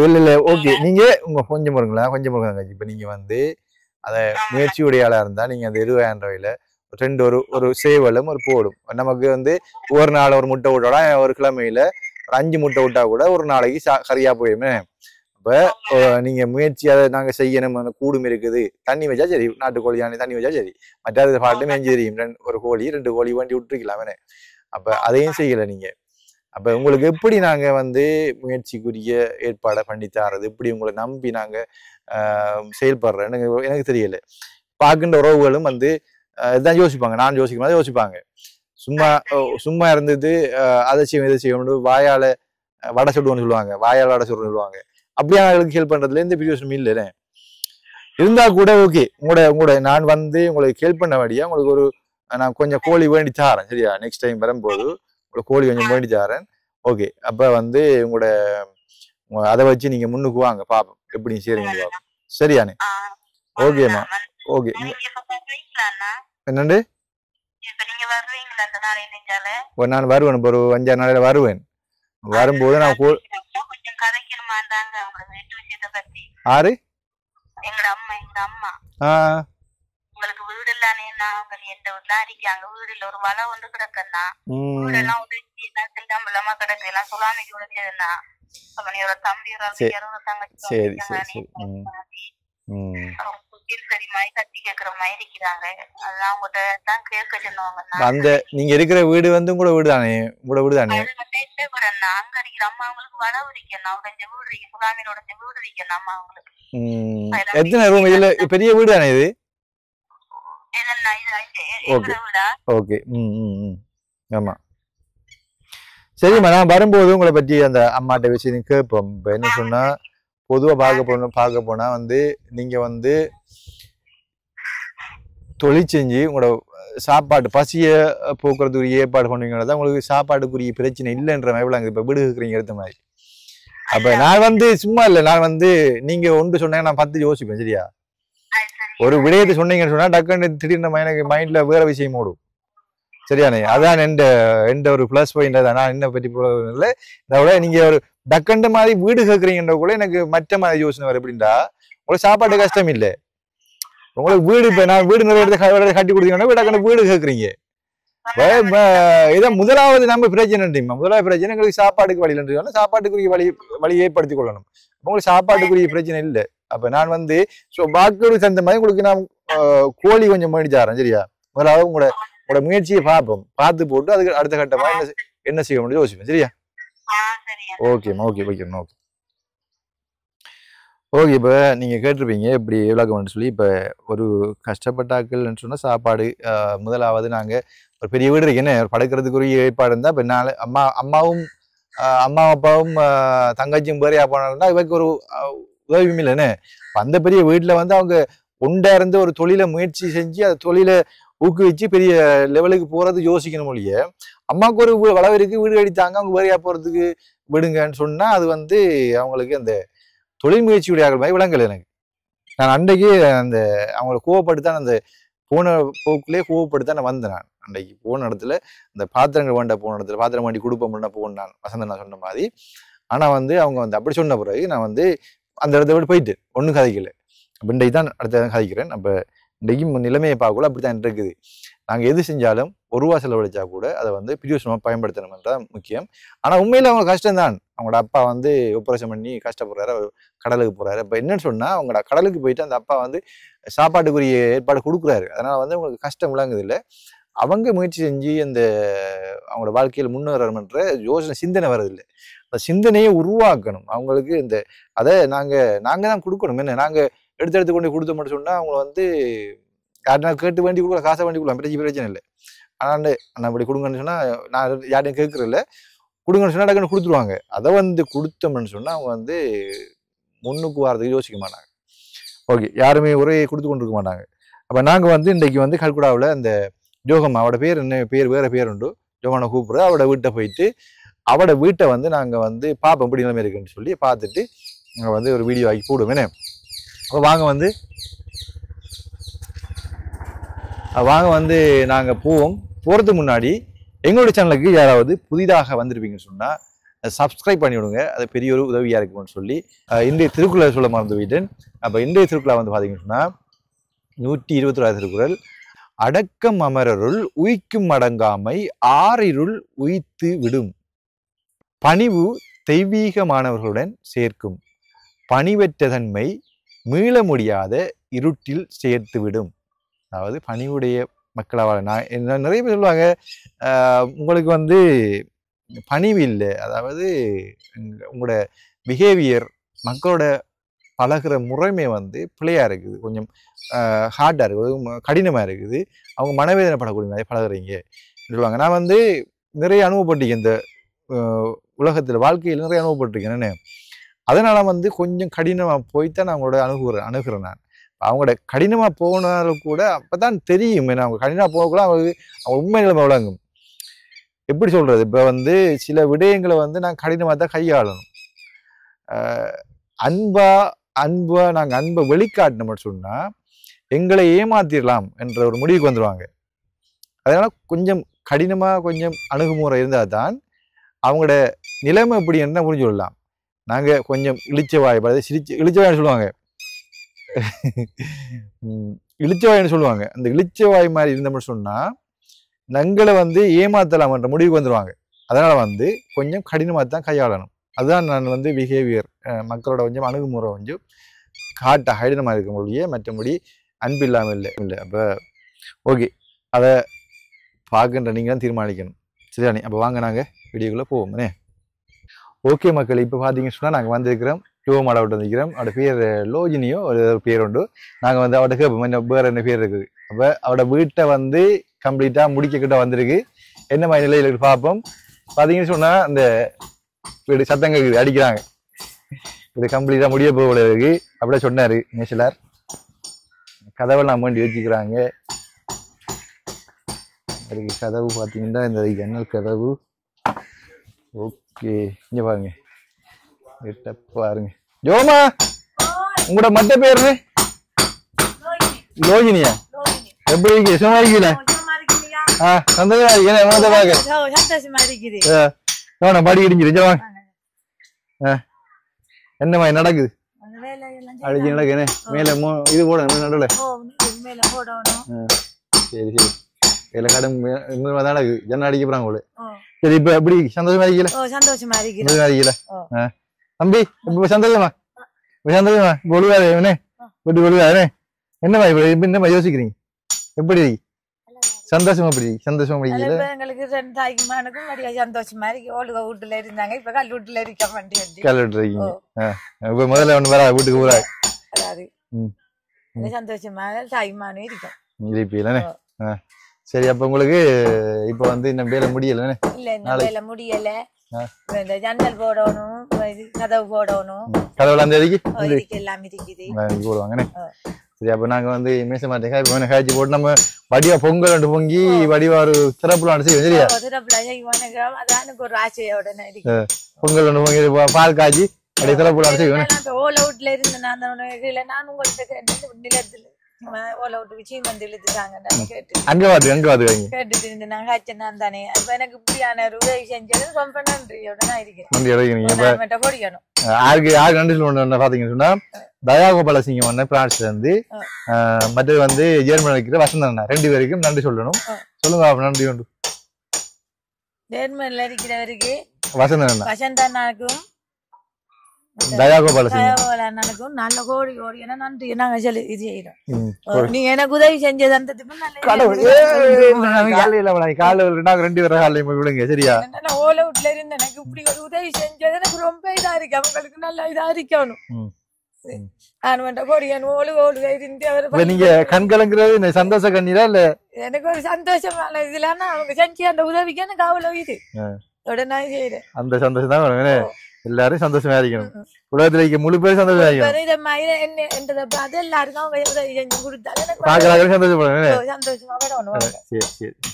இல்ல ஓகே, நீங்க உங்க கொஞ்சம் பாருங்களா, கொஞ்சம் பாருங்க. இப்ப நீங்க வந்து அதை முயற்சியுடைய ஆளா இருந்தா நீங்க அந்த 20,000 ரூபாயில 2 ஒரு சேவலும் ஒரு போடும். நமக்கு வந்து ஒரு நாள் ஒரு முட்டை விட்டோட ஒரு கிழமையில ஒரு 5 முட்டை விட்டா கூட ஒரு நாளைக்கு சரியா போயுமே. அப்ப நீங்க முயற்சி அதை நாங்க செய்யணும். கூடும் இருக்குது, தண்ணி வச்சா சரி, நாட்டுக்கோழி தண்ணி வச்சா சரி, மற்ற பாட்டு மேஞ்சி தெரியும். ஒரு கோழி 2 கோழி வேண்டி விட்டுருக்கலாமே. அப்ப அதையும் செய்யல நீங்க. அப்ப உங்களுக்கு எப்படி நாங்க வந்து முயற்சிக்குரிய ஏற்பாடை பண்ணி தரது, எப்படி உங்களை நம்பி நாங்க செயல்படுறேன் எனக்கு தெரியல. பார்க்கின்ற உறவுகளும் வந்து இதான் யோசிப்பாங்க, நான் யோசிக்கும் யோசிப்பாங்க. சும்மா இருந்தது அதை செய்யும் இதை செய்யணும், வாயால வடை சுடுவோன்னு சொல்லுவாங்க, வாயால் வடை சுடுன்னு சொல்லுவாங்க. அப்படியானவர்களுக்கு ஹெல்ப் பண்றதுல எந்த பிரயோஜனமும் இல்லைன்னு இருந்தா கூட ஓகே, உங்களோட நான் வந்து உங்களுக்கு ஹெல்ப் பண்ண வேண்டியா உங்களுக்கு ஒரு நான் கொஞ்சம் கோழி வேண்டி தாரேன் சரியா? நெக்ஸ்ட் டைம் வரும்போது உங்களுக்கு கோழி கொஞ்சம் வேண்டி தாரேன். ஓகே, அப்ப வந்து உங்களோட அதை வச்சு நீங்க முன்னுக்கு வாங்க பாப்போம் எப்படி செய்றீங்க பாப்போம் சரியானே? ஓகேம்மா, ஓகே. என்னண்டு நான் வருவேன், ஒரு 5-6 நாளையில வருவேன். வரும்போது நான் ஆறு உங்களுக்கு வீடு வீடு இல்ல ஒரு வலை வந்து கிடக்குன்னா வீடெல்லாம் உதவி செல்லாம கிடக்கு எல்லாம் சுலாமிக்கு உதவியதுன்னா தம்பி தங்கச்சி கட்டி கேக்குற மாதிரி இருக்கிறாங்க. அதான் உங்ககிட்ட தான் கேட்க சொன்னாங்க. அந்த நீங்க இருக்கிற வீடு வந்து உங்களோட வீடு தானே? உங்களோட வீடு தானே? அங்க இருக்கிற அம்மா அவங்களுக்கு வட உரிக்கணும், உடஞ்ச வீடு இருக்கு, சுலாமியில உடஞ்ச வீடு இருக்கணும் அம்மா அவங்களுக்கு. எத்தனை ரூம் இதுல? பெரிய வீடு தானே இது? ஓகே, ஆமா சரிம்மா. நான் வரும்போது உங்களை பற்றி அந்த அம்மாட்ட விஷயம் கேட்போம். இப்ப என்ன சொன்னா பொதுவா பார்க்க போனா வந்து நீங்க வந்து தொழில் செஞ்சு உங்களோட சாப்பாடு பசிய போக்குறதுக்குரிய ஏற்பாடு பண்ணுவீங்கன்னா தான் உங்களுக்கு சாப்பாடுக்குரிய பிரச்சனை இல்லைன்ற மாதிரி இப்ப வீடு இருக்கிறீங்க எடுத்த மாதிரி. அப்ப நான் வந்து சும்மா இல்லை, நான் வந்து நீங்க ஒன்று சொன்னீங்க நான் 10 யோசிப்பேன் சரியா? ஒரு விடயத்தை சொன்னீங்கன்னு சொன்னா டக்குன்னு திடீர்னு எனக்கு மைண்ட்ல வேற விஷயம் ஓடும் சரியானே? அதான் எந்த ஒரு பிளஸ் பாயிண்ட் தான். நான் என்ன பற்றி இல்லை, இதோட நீங்க ஒரு டக்கண்ட மாதிரி வீடு கேட்குறீங்கன்ற கூட எனக்கு மற்ற மாதிரி யோசனை வரும். எப்படின்னா உங்களுக்கு சாப்பாடு கஷ்டம் இல்லை, உங்களுக்கு வீடு இப்ப நான் வீடு நிறைய இடத்துல கட்டி கொடுத்தீங்கன்னா டக்குன்னு வீடு கேட்குறீங்க. இதான் முதலாவது நம்ம பிரச்சனை. முதலாவது பிரச்சனை எங்களுக்கு சாப்பாடுக்கு வழி இல்லைன்னு சாப்பாட்டுக்குரிய வழி ஏற்படுத்திக் கொள்ளணும். உங்களுக்கு சாப்பாட்டுக்குரிய பிரச்சனை இல்லை. அப்ப நான் வந்து பாக்கோடு சேர்ந்த மாதிரி உங்களுக்கு நான் கோழி கொஞ்சம் மேடிச்சாரேன். சரியா? முதலாவது உங்களோட முயற்சியை பார்ப்போம். பார்த்து போட்டு அதுக்கு அடுத்த கட்டமா என்ன செய்ய முடியும் யோசிப்பேன். சரியா? ஓகேம்மா. ஓகே ஓகேம்மா. Okay okay. இப்போ நீங்கள் கேட்டிருப்பீங்க இப்படி விளக்கம்னு சொல்லி. இப்போ ஒரு கஷ்டப்பட்டாக்கள்னு சொன்னால் சாப்பாடு முதலாவது நாங்கள் ஒரு பெரிய வீடு இருக்கு, என்ன படுக்கிறதுக்குரிய ஏற்பாடு இருந்தால் இப்போ அம்மாவும் அப்பாவும் தங்கச்சியும் பேரையா போனாங்கன்னா இவருக்கு ஒரு உதவியும் இல்லைன்னு. அந்த பெரிய வீட்டில் வந்து அவங்க ஒண்டா இருந்து ஒரு தொழிலை முயற்சி செஞ்சு அந்த தொழிலை ஊக்குவிச்சு பெரிய லெவலுக்கு போகிறது யோசிக்கணும் இல்லையே. அம்மாவுக்கு ஒரு வளவிற்கு வீடு அடித்தாங்க, அவங்க பேரையா போகிறதுக்கு விடுங்கன்னு சொன்னால் அது வந்து அவங்களுக்கு அந்த தொழில் முயற்சியுடைய மாதிரி விளங்கலை எனக்கு. நான் அன்றைக்கு அந்த அவங்கள கோவப்படுத்தான் அந்த போன போக்குள்ளே கோவப்படுத்தான் நான் வந்தேன். நான் அன்றைக்கு போன இடத்துல இந்த பாத்திரங்கள் வேண்ட போன இடத்துல பாத்திரம் வேண்டி கொடுப்போம்னா போனேன் நான், வசந்தன் நான் சொன்ன மாதிரி. ஆனால் வந்து அவங்க வந்து அப்படி சொன்ன பிறகு நான் வந்து அந்த இடத்த விட்டு போயிட்டு ஒன்றும் கதைக்கல. அப்போ இன்றைக்கு தான் அடுத்த கதைக்கிறேன். அப்போ இன்றைக்கும் நிலைமையை பார்க்கல அப்படித்தான் இருக்குது. நாங்கள் எது செஞ்சாலும் ஒரு ரூபா செலவழிச்சா கூட அதை வந்து பிரியோசனமாக பயன்படுத்தணும்ன்றது முக்கியம். ஆனால் உண்மையில் அவங்க கஷ்டம்தான். அவங்களோட அப்பா வந்து ஆப்ரேஷன் பண்ணி கஷ்டப்படுறாரு, கடலுக்கு போகிறாரு. இப்போ என்னன்னு சொன்னால் அவங்களோட கடலுக்கு போயிட்டு அந்த அப்பா வந்து சாப்பாட்டுக்குரிய ஏற்பாடு கொடுக்குறாரு. அதனால் வந்து அவங்களுக்கு கஷ்டம் விளங்குது இல்லை. அவங்க முயற்சி செஞ்சு அந்த அவங்களோட வாழ்க்கையில் முன்னேறணுன்ற யோசனை சிந்தனை வர்றதில்லை. அந்த சிந்தனையை உருவாக்கணும் அவங்களுக்கு. இந்த அதை நாங்கள் தான் கொடுக்கணும். என்ன நாங்கள் எடுத்து கொண்டு கொடுத்த மட்டும் சொன்னால் அவங்கள வந்து யாருனா கேட்டு வேண்டி கொடுக்கலாம், காசை வேண்டி கொடுக்கலாம், பிரச்சனை இல்லை. ஆனால் நான் அப்படி கொடுங்கன்னு சொன்னால் நான் யாரையும் கேட்குறதில்ல. கொடுங்கன்னு சொன்னால் டக்குன்னு கொடுத்துருவாங்க. அதை வந்து கொடுத்தோம்னு சொன்னால் அவங்க வந்து முன்னுக்கு வாரத்துக்கு யோசிக்க மாட்டாங்க. ஓகே, யாருமே ஒரே கொடுத்து கொண்டு இருக்க மாட்டாங்க. அப்போ நாங்கள் வந்து இன்றைக்கு வந்து கல்குடாவில் அந்த ஜோகம்மா அவட பேர் என்ன பேர் வேறு பேர் உண்டு, ஜோகம்மா கூப்பிட்ற அவட வீட்டை போயிட்டு அவட வீட்டை வந்து நாங்கள் வந்து பார்ப்போம் எப்படி நிலைமை இருக்குன்னு சொல்லி பார்த்துட்டு நாங்கள் வந்து ஒரு வீடியோ ஆக்கி போடுவேன். அப்போ வாங்க வந்து நாங்கள் போகிறதுக்கு முன்னாடி எங்களுடைய சேனலுக்கு யாராவது புதிதாக வந்திருப்பீங்கன்னு சொன்னால் சப்ஸ்கிரைப் பண்ணி விடுங்க. அது பெரிய ஒரு உதவியாக இருக்கும்னு சொல்லி இன்றைய திருக்குறளை சொல்ல மறந்து விட்டேன். அப்போ இன்றைய திருக்குறளை வந்து பார்த்தீங்கன்னு சொன்னால் 121 திருக்குறள். அடக்கம் அமரருள் உய்க்கும் அடங்காமை ஆறிருள் உய்த்து விடும், பணிவு தெய்வீகமானவர்களுடன் சேர்க்கும், பணிவற்ற தன்மை மீள முடியாத இருட்டில் சேர்த்து விடும். அதாவது பணிவுடைய மக்களாக நான் நிறைய பேர் சொல்லுவாங்க உங்களுக்கு வந்து பணிவு இல்லை, அதாவது உங்களோட பிஹேவியர் மக்களோட பழகிற முறைமை வந்து பிள்ளையாக இருக்குது, கொஞ்சம் ஹார்டாக இருக்குது, கடினமாக இருக்குது, அவங்க மனவேதனைப்படக்கூடிய மாதிரி பழகுறீங்க சொல்லுவாங்க. நான் வந்து நிறைய அனுபவப்பட்டிருக்கேன் இந்த உலகத்தில், வாழ்க்கையில் நிறைய அனுபவப்பட்டிருக்கேன். என்ன அதனால வந்து கொஞ்சம் கடினமாக போய்த்தான் நான் அவங்களோட அணுகிறேன். நான் அவங்களோட கடினமாக போனாலும் கூட அப்போ தான் தெரியும் ஏன்னா அவங்க கடினமாக போகக்கூட அவங்க உண்மை நிலைமை விளங்கும். எப்படி சொல்கிறது, இப்போ வந்து சில விடயங்களை வந்து நான் கடினமாக தான் கையாளணும். அன்பா நாங்கள் அன்பை வெளிக்காட்டினோம்னு சொன்னால் எங்களை ஏமாத்திடலாம் என்ற ஒரு முடிவுக்கு வந்துடுவாங்க. அதனால கொஞ்சம் கடினமாக கொஞ்சம் அணுகுமுறை இருந்தால் தான் அவங்களோட நிலைமை எப்படி என்ன புரிஞ்சு கொள்ளலாம். நாங்கள் கொஞ்சம் இளிச்சவாய் இளிச்சவாய்னு சொல்லுவாங்க, இளிச்சவாய்னு சொல்லுவாங்க. அந்த இளிச்சவாய் மாதிரி இருந்தோம்னு சொன்னால் நங்களை வந்து ஏமாத்தலாம்ன்ற முடிவுக்கு வந்துடுவாங்க. அதனால் வந்து கொஞ்சம் கடினமாக தான் கையாளணும். அதுதான் நான் வந்து பிஹேவியர் மக்களோட கொஞ்சம் அணுகுமுறை கொஞ்சம் கடினமாக இருக்க முடியும், மற்றபடி அன்பு இல்லாமல் இல்லை. அப்போ ஓகே, அதை பார்க்கின்ற நீங்கள் தான் தீர்மானிக்கணும். சரிதானே? அப்போ வாங்க நாங்கள் வீடியோக்குள்ளே போவோம்னே. ஓகே மக்கள், இப்போ பார்த்தீங்கன்னு சொன்னால் நாங்கள் வந்திருக்கிறோம் யோகமாட விட்டு வந்துருக்கிறோம். அவட பேர் லோஜினியோ ஒரு பேர் உண்டு. நாங்கள் வந்து அவட கேட்போம் வேறு என்ன பேர் இருக்குது. அப்போ அவட வீட்டை வந்து கம்ப்ளீட்டாக முடிக்கிட்ட வந்திருக்கு. என்ன மாதிரி நிலையில் பார்ப்போம். பார்த்தீங்கன்னு சொன்னால் அந்த வீடு சத்தங்க அடிக்கிறாங்க, இது கம்ப்ளீட்டாக முடிய போகல இருக்கு அப்படியே சொன்னார் நேசிலார். கதவெல்லாம் வேண்டி வச்சுக்கிறாங்க. அதுக்கு கதவு பார்த்தீங்கன்னா இந்த ஜன்னல் கதவு. ஓகே, இங்கே பாருங்க, பாருங்க. ஜோமா, உங்களோட மற்ற பேரு லோஜினியா? எப்படி இருக்கு? சும்மா இருக்கீங்களா? படி இடிஞ்சிரு. என்ன மாதிரி நடக்குது? அடிச்சு நடக்குது. மேல இது போடணும் நடுல. சரி சரி, இதுல கடும் நடக்குது. ஜன்ன அடிக்க போறாங்க போல. சரி, இப்ப எப்படி சந்தோஷமா இருக்கீங்களா? சந்தோஷமா இருக்கீங்களா தம்பி? இப்ப சந்தோஷமா? சந்தோஷமா ஒழுவாரு இவனே வீட்டுக்கு ஒழுவாரு என்னம்மா இப்ப என்னம்மா யோசிக்கிறீங்க எப்படி சந்தோஷமா எப்படி சந்தோஷமா படிக்கல எங்களுக்கு ரெண்டு தாய்க்குமானுக்கும் நிறைய சந்தோஷமா இருக்கு ஓடுக வீட்டுல இருந்தாங்க இப்ப கல் வீட்டுல இருக்க வண்டி கல் வீட்டுல இருக்கீங்க இப்ப முதல்ல ஒண்ணு வரா வீட்டுக்கு ஊரா அதாவது சந்தோஷமா தாய்மானும் இருக்கும் இருப்பீங்களே சரி அப்ப உங்களுக்கு இப்ப வந்து இன்னும் வேலை முடியல இல்ல இந்த வேலை முடியல இந்த ஜன்னல் போடணும் கதவு போடணும் கதவுல அந்த எல்லாம் இருக்குது போடுவாங்கண்ணே சரி அப்ப நாங்க வந்து மேச மாட்டேங்க இப்ப காய்ச்சி போட்டு நம்ம வடிவா பொங்கல் ரெண்டு பொங்கி வடிவா ஒரு சிறப்புலாம் செய்வோம் சரியா அதான் ஒரு ஆசையோட பொங்கல் ரெண்டு பொங்கி பால் காய்ச்சி அப்படியே சிறப்புலாம் செய்வோம் ஓல வீட்டுல இருந்து நான் உங்கள்கிட்ட நிலத்துல ஓல விட்டு சீமந்த் இழுத்துட்டாங்க கேட்டுட்டு இருந்து நான் காய்ச்சேன் தானே அப்ப எனக்கு இப்படியான ஒரு உதவி செஞ்சது ரொம்ப நன்றியோட நான் இருக்கேன் பொடிக்கணும் யாருக்கு நன்றி சொல்லணும் பாத்தீங்கன்னு சொன்னா தயாகோபால சிங்கம் பிரான்ஸ்ல இருந்து மற்றது வந்து ஜெர்மனி இருக்கிற வசந்தன் ரெண்டு பேருக்கும் நன்றி சொல்லணும் சொல்லுங்க நன்றி உண்டு ஜெர்மனில இருக்கிறவருக்கு வசந்தனாக்கும் தயாகோபால அண்ணனுக்கும் நல்ல கோடி கோடி ஏன்னா நன்றி நாங்க சொல்லி இது செய்யறோம் நீங்க எனக்கு உதவி செஞ்சது அந்த ரெண்டு பேரும் காலையில விடுங்க சரியா ஓல வீட்டுல இருந்து எனக்கு இப்படி ஒரு உதவி செஞ்சது எனக்கு ரொம்ப இதா இருக்கு அவங்களுக்கு நல்லா இதா இருக்கணும் நீங்க கண்கலங்கிறது சந்தோஷ கண்ணீரா இல்ல எனக்கு ஒரு சந்தோஷமான இதுல அவங்க செஞ்சு அந்த உதவிக்கு எனக்கு அவ்வளவு இது உடனே செய்யறேன் அந்த சந்தோஷம் தான் எல்லாரும் சந்தோஷமா இருக்கணும் உலகத்துல முழு பேரும் சந்தோஷமா இருக்கணும் எல்லாருக்கும் அவங்க உதவி செஞ்சு கொடுத்தாங்க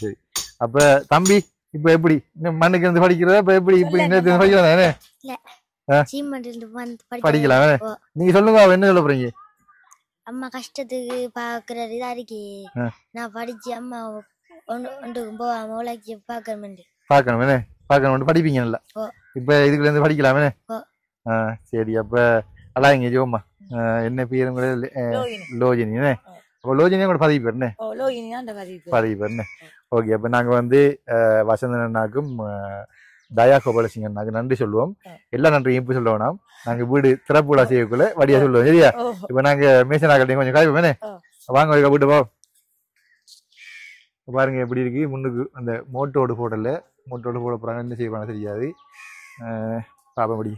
சரி அப்ப தம்பி இப்ப எப்படி மண்ணுக்கு இருந்து படிக்கிறதா இப்ப எப்படி இப்படி படிக்கிறதானே படிக்கலாம் நீங்க சொல்லுங்க என்ன சொல்ல போறீங்க அம்மா கஷ்டத்துக்கு பாக்குறது இதா இருக்கே நான் படிச்சு அம்மா ஒன்றுக்கும் போகாம உழைச்சி பாக்கணும் படிப்பீங்க நல்லா இப்ப இதுக்குள்ள இருந்து படிக்கலாமே சரி அப்ப அழாங்க ஜோமா என்ன பேரு லோஜினி அப்ப லோஜினியா கூட பதிவு பேருன்னு ஓகே அப்ப நாங்க வந்து வசந்தன் அண்ணாக்கும் தயாகோபால சிங் அண்ணாக்கு நன்றி சொல்லுவோம் எல்லா நன்றியும் இப்ப சொல்ல வேணாம் நாங்க வீடு திறப்புலா செய்யக்குள்ள வடியா சொல்லுவோம் சரியா இப்ப நாங்க மேசனாக்கட்டையும் கொஞ்சம் காய்ப்போமே வாங்க வீட்டு போ பாருங்க எப்படி இருக்கு முன்னுக்கு அந்த மோட்டோடு போடல மோட்டோடு போட போறாங்க என்ன செய்வாங்க தெரியாது பாப்பபடி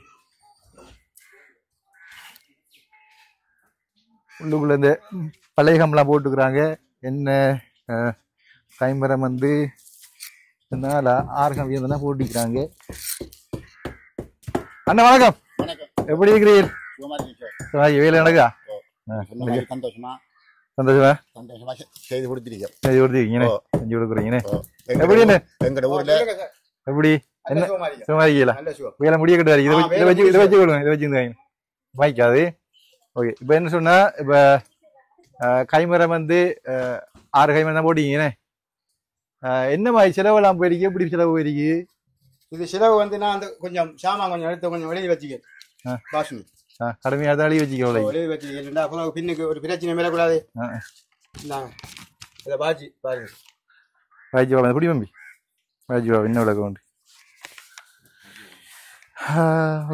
உள்ளுக்குள்ள இந்த பழையகம்லாம் போட்டுக்கிறாங்க என்ன கைமரம் வந்து ஆறு கம்பி தான் போட்டிக்கிறாங்க அண்ணா வணக்கம் எப்படி இருக்கிறீர்கள் வேலை நடக்கா சந்தோஷமா செய்து கொடுத்துருக்கீங்க செஞ்சு கொடுக்குறீங்கன்னு எப்படி எங்கட ஊர்ல எப்படி என்ன சும்மா இருக்கீங்களா வேலை முடிய கட்டுவாரு இதை வச்சு கொடுங்க இதை வச்சுருந்தாங்க வாய்க்காது ஓகே இப்ப என்ன சொன்னா இப்ப கைமரம் வந்து 6 கைமரம் தான் போட்டீங்கன்னு என்ன மாதிரி செலவெல்லாம் போயிருக்கு எப்படி செலவு போயிருக்கு இது செலவு வந்து நான் அந்த கொஞ்சம் சாமான் கொஞ்சம் எடுத்து கொஞ்சம் வெளியே வச்சுக்கேன் பாசுமி கடுமையாக தான் எழுதி வச்சுக்கோ வெளியே வச்சுக்கேன் பின்னுக்கு ஒரு பிரச்சனை மேலக்கூடாது இதை பாஜி பாருங்க பாஜி வாங்க எப்படி தம்பி பாஜி வா என்ன விளக்கம் உண்டு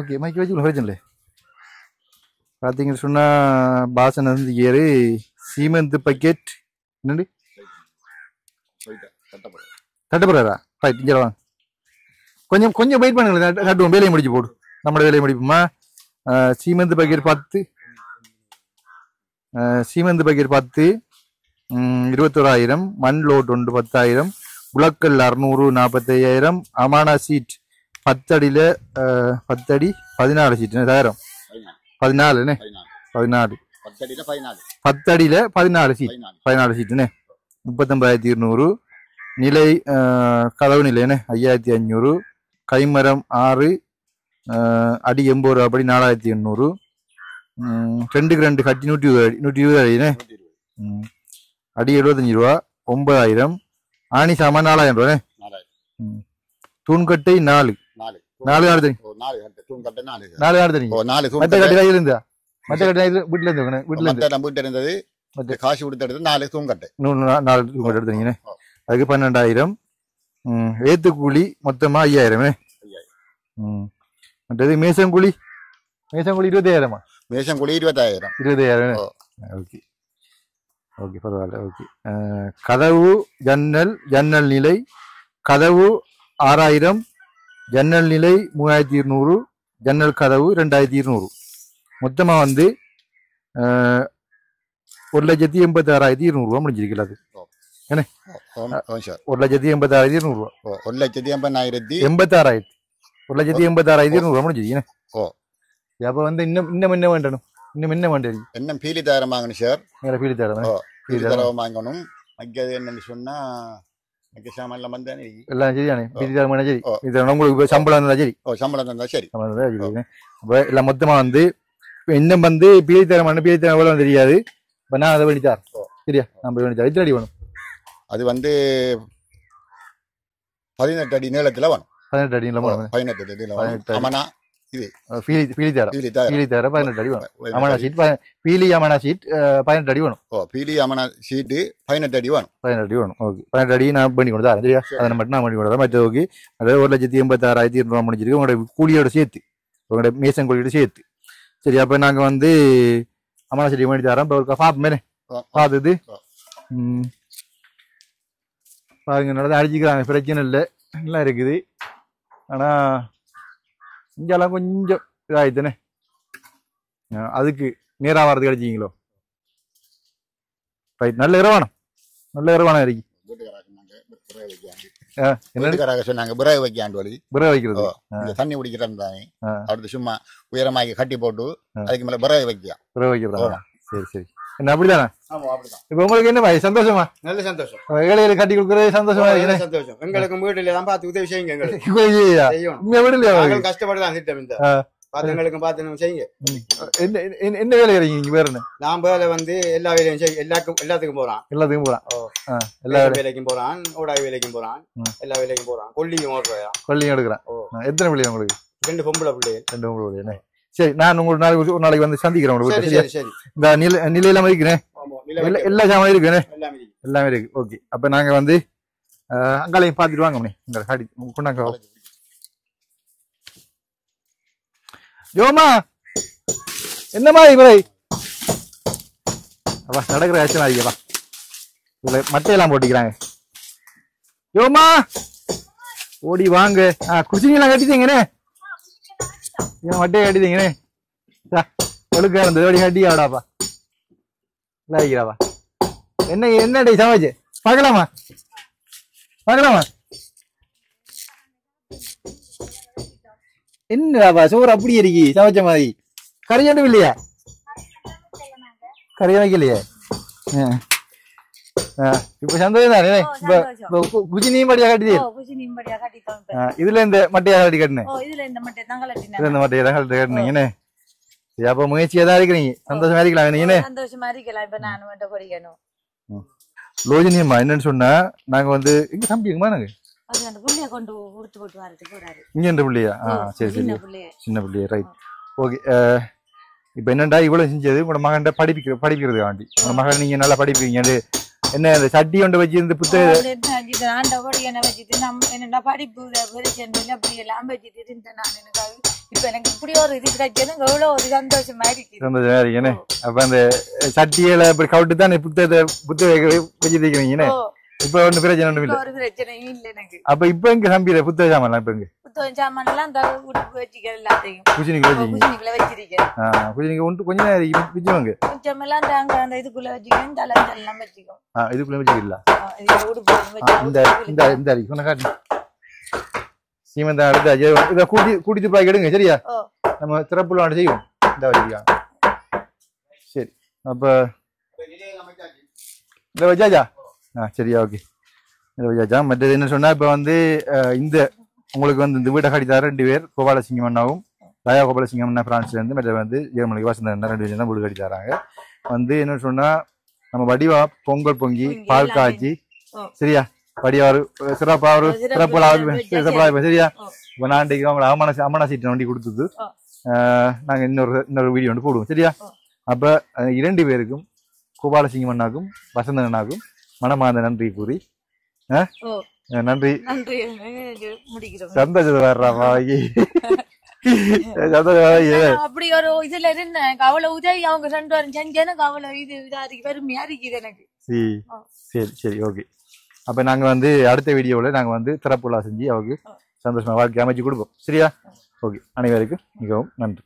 ஓகே மைக்கு வச்சுக்கணும் பிரச்சனை இல்லை பார்த்தீங்கன்னு சொன்னா பாசன் வந்து ஏறு சீமெந்து பக்கெட் என்னண்டு தட்டப்படுறா ரைட் இங்கே வாங்க கொஞ்சம் கொஞ்சம் வெயிட் பண்ணுங்க நட்டுவோம் வேலையை முடிச்சு போடு நம்மளோட வேலையை முடிப்போமா சீமெந்து பக்கெட் 10 சீமெந்து பக்கெட் 10 21,000 மண் லோட் ஒன்று 10,000 உலக்கல் 645,000 அமானா சீட் 10 அடியில 10 அடி 14 சீட் 14 10 அடியில 14 சீட் 14 சீட்டுன்னு 39,200 நிலை கதவு நிலைன்னு 5,500 கைமரம் 6 அடி 80 ரூபா படி 4,800 2க்கு 2 கட்டி 120 அடினே அடி 75 ரூபா 9,000 ஆணி சாமான் 4,000 ரூபாய் தூண்கட்டை 4 தனி 4 தனி மற்ற கட்டி கையில் இருந்தா மற்ற கட்டி வீட்டுல இருந்தது காசு கொடுத்து 4 தூண்கட்டை 4 தூண்கட்டை எடுத்தீங்கன்னு அதுக்கு 12,000 ஏத்து கூலி மொத்தமா 5,000 மற்றது மேசங்குழி 25,000 மேஷம் கூலி 20,000. 20,000. ஓகே ஓகே பரவாயில்ல. ஓகே கதவு ஜன்னல் நிலை கதவு 6,000, ஜன்னல் நிலை 3,200, ஜன்னல் கதவு 2,200. மொத்தமா வந்து 1,86,200 முடிஞ்சிருக்கல. அது என்ன 1,86,200 1,86,200 முடிஞ்சிருக்கு. அப்ப வந்து இன்னும் என்ன வேண்டணும்? இன்னும் என்ன வேண்டது? என்ன பீலி தரம் வாங்கணும் சார். பீலி தரம் வாங்கணும். மற்றது என்னன்னு சொன்னா சாமான் வந்தானே எல்லாம் சரியானே. பீலி தரம் சரி. இது உங்களுக்கு சம்பளம் இருந்தா சரி. சம்பளம் இருந்தா சரி. எல்லாம் மொத்தமா வந்து இன்னும் வந்து பீலி தரம் எவ்வளவு தெரியாது. இப்ப நான் அதை வேண்டித்தார். சரியா? நம்ம வேண்டித்தார். எத்தனை அடி வேணும்? அது வந்து 18 அடி நீளத்துல வேணும். 18 அடி நீளம். 18 அடி நீளம். ஆமாண்ணா இது பீலி தர 18 அடி வேணும். அமனா சீட் பீலி அமனா சீட் 18 அடி வேணும். பீலி அமனா சீட்டு 18 அடி வேணும். 18 அடி வேணும். ஓகே 18 அடி நான் பண்ணி கொடுத்தா சரியா? அதை மட்டும் நான் பண்ணி கொடுத்தா மற்ற ஓகே. அதாவது 1,86,200 முடிஞ்சிருக்கு உங்களோட கூலியோட சேர்த்து, உங்களோட மேசன் கூலியோட சேர்த்து. சரி அப்ப நாங்க வந்து அமனா சீட் பண்ணி தரோம். இப்போ ஒரு பாப்போமே பார்த்துது பாருங்க. நல்லா அடிச்சுக்கிறாங்க, பிரச்சனை இல்லை, நல்லா இருக்குது. ஆனா இங்கெல்லாம் கொஞ்சம் இதாயிடுச்சுனே. அதுக்கு நேரா வரது கிடைச்சிங்களோ? ரைட். நல்ல இரவானம் இருக்கு. சொன்னாங்க பிறகு வைக்காண்டு பிறகு வைக்கிறது தண்ணி குடிக்கிறேன் தானே. அடுத்து சும்மா உயரமாக்கி கட்டி போட்டு அதுக்கு மேல பிறகு வைக்கிறாங்க. சரி சரி. என்ன அப்படிதானே? இப்ப உங்களுக்கு என்ன பாய் சந்தோஷமா? நல்ல சந்தோஷம். வேலையில கட்டி கொடுக்கறது சந்தோஷமா இருக்கு. சந்தோஷம். எங்களுக்கு வீட்டுல தான் பார்த்து உதவி செய்யுங்க. கஷ்டப்பட்டுதான் திட்டம் இந்த பாத்துங்களுக்கும் பார்த்து செய்யுங்க. என்ன வேலை இருக்கீங்க? வேற என்ன? நான் வேலை வந்து எல்லா வேலையும் செய்ய எல்லாத்துக்கும் போறான். எல்லா வேலைக்கும் போறான். ஓடாய் வேலைக்கும் போறான். எல்லா வேலைக்கும் போறான். கொல்லியும் எடுக்கிறான். எத்தனை பிள்ளைங்க உங்களுக்கு? 2 பொம்பளை பிள்ளைகள். 2 பொம்பளை பிள்ளைங்க. சரி நான் ஒரு நாளைக்கு வந்து சந்திக்கிறேன். இந்த நிலையில இருக்கிறேன். எல்லா சாமான் இருக்கு, எல்லாமே இருக்கு. ஓகே அப்ப நாங்க வந்து அங்காலையும் பாத்துட்டு வாங்க. கொண்டாங்க யோமா. என்னமா இவரை அப்பா நடக்கிற ஆச்சனா இருக்கா? இவளை மட்டையெல்லாம் போட்டிக்கிறாங்க. யோமா ஓடி வாங்க. குடிச்சிங்கெல்லாம் கட்டிட்டீங்கண்ணே. மட்டையை கட்டிட்டீங்கண்ணே. ஒழுக்கா இருந்தது ஓடி கட்டி ஆடாப்பா. நல்லா இருக்கிறாப்பா. என்னடி சமைச்சு பார்க்கலாமா? என்னடாப்பா சோறு அப்படி இருக்கி சமைச்ச மாதிரி? கறி ஒன்றும் இல்லையா? கறி வைக்கலையே. இப்ப சந்தோஷம் தானே? குச்சினியும் படியா கட்டி இதுல இந்த மட்டையா கட்டி கட்டினேன். இந்த மட்டையை தான் கட்டினீங்கன்னு. அப்ப முயற்சியா தான் இருக்கிறீங்க. சந்தோஷமா இருக்கலாம் நீங்க. லோஜினியம்மா என்னன்னு சொன்னா நாங்க வந்து இங்க தம்பிங்கம்மா நாங்க இங்க இந்த பிள்ளையா? சரி சரி சின்ன பிள்ளையா. Right okay. இப்ப என்னண்டா இவ்வளவு செஞ்சது உங்களோட மகன் படிக்கிறது ஆண்டி. உங்க மகன் நீங்க நல்லா படிப்பீங்க. என்ன இந்த சட்டி கொண்டு வச்சு இந்த புத்தகம் படிப்பு இப்ப எனக்கு இப்படி ஒரு இது கிடைச்சது எவ்வளவு ஒரு சந்தோஷமா இருக்கு. அப்ப அந்த சட்டியில இப்படி கவுட்டு தான் புத்தகம் வச்சுருக்கீங்க. இப்ப ஒண்ணு பிரச்சனை ஒண்ணும் இல்ல. ஒரு பிரச்சனையும் இல்ல எனக்கு. அப்ப இப்ப எங்க சம்பியில புத்தக சாமான் இப்ப எங்க புத்தக சாமான் எல்லாம் அந்த உடுப்பு வச்சுக்க எல்லாத்தையும் குச்சினிக்குள்ள வச்சிருக்கேன். குச்சினிக்கு ஒன்று கொஞ்ச நேரம் வச்சுவாங்க. கொஞ்சம் எல்லாம் தாங்க அந்த இதுக்குள்ள வச்சுக்கேன். தலைஞ்செல்லாம் வச்சுக்கோ. இதுக்குள்ள வச்சுக்கல. இந்த சொன்ன காட்டு சீமந்தா அடுத்த இதை கூட்டி துப்பாக்கி எடுங்க. சரியா? நம்ம திறப்புல செய்வோம். இந்த வச்சிருக்கா. சரி அப்ப இந்த வச்சாச்சா? சரியா ஓகே. இந்த வச்சாச்சா. மற்றது என்ன சொன்னா இப்ப வந்து இந்த உங்களுக்கு வந்து இந்த வீட்டை கட்டித்தார 2 பேர் கோபாலசிங்கம் அண்ணாவும் தயா கோபாலசிங்கம் அண்ணா பிரான்ஸ்ல இருந்து மற்ற வந்து ஜெர்மனிக்கு வாசந்த அண்ணா 2 பேரும் தான் வீடு கட்டி தராங்க. வந்து என்ன சொன்னா நம்ம வடிவா பொங்கல் பொங்கி பால் காய்ச்சி சரியா படியாரு சிறப்பா ஒரு சிறப்பு சரியா? இப்ப நான் அவங்களை அமனா சீட்டை வண்டி கொடுத்தது நாங்க இன்னொரு வீடியோ வந்து போடுவோம். சரியா? அப்ப 2 பேருக்கும் கோபாலசிங்கம் அண்ணாக்கும் வசந்தன் அண்ணாக்கும் மனமார்ந்த நன்றி கூறி நன்றி. சந்தோஷத்தை வர்றாமா அப்படி ஒரு இதுல இருந்தேன் அவ்வளவு உதவி அவங்க 2 வாரம் செஞ்சு எனக்கு அவ்வளவு இதா இருக்கு பெருமையா இருக்குது எனக்கு. சரி சரி ஓகே. அப்ப நாங்க வந்து அடுத்த வீடியோல நாங்க வந்து திறப்புலா செஞ்சு அவங்க சந்தோஷமா வாழ்க்கை அமைச்சு கொடுப்போம். சரியா? ஓகே. அனைவருக்கும் மிகவும் நன்றி.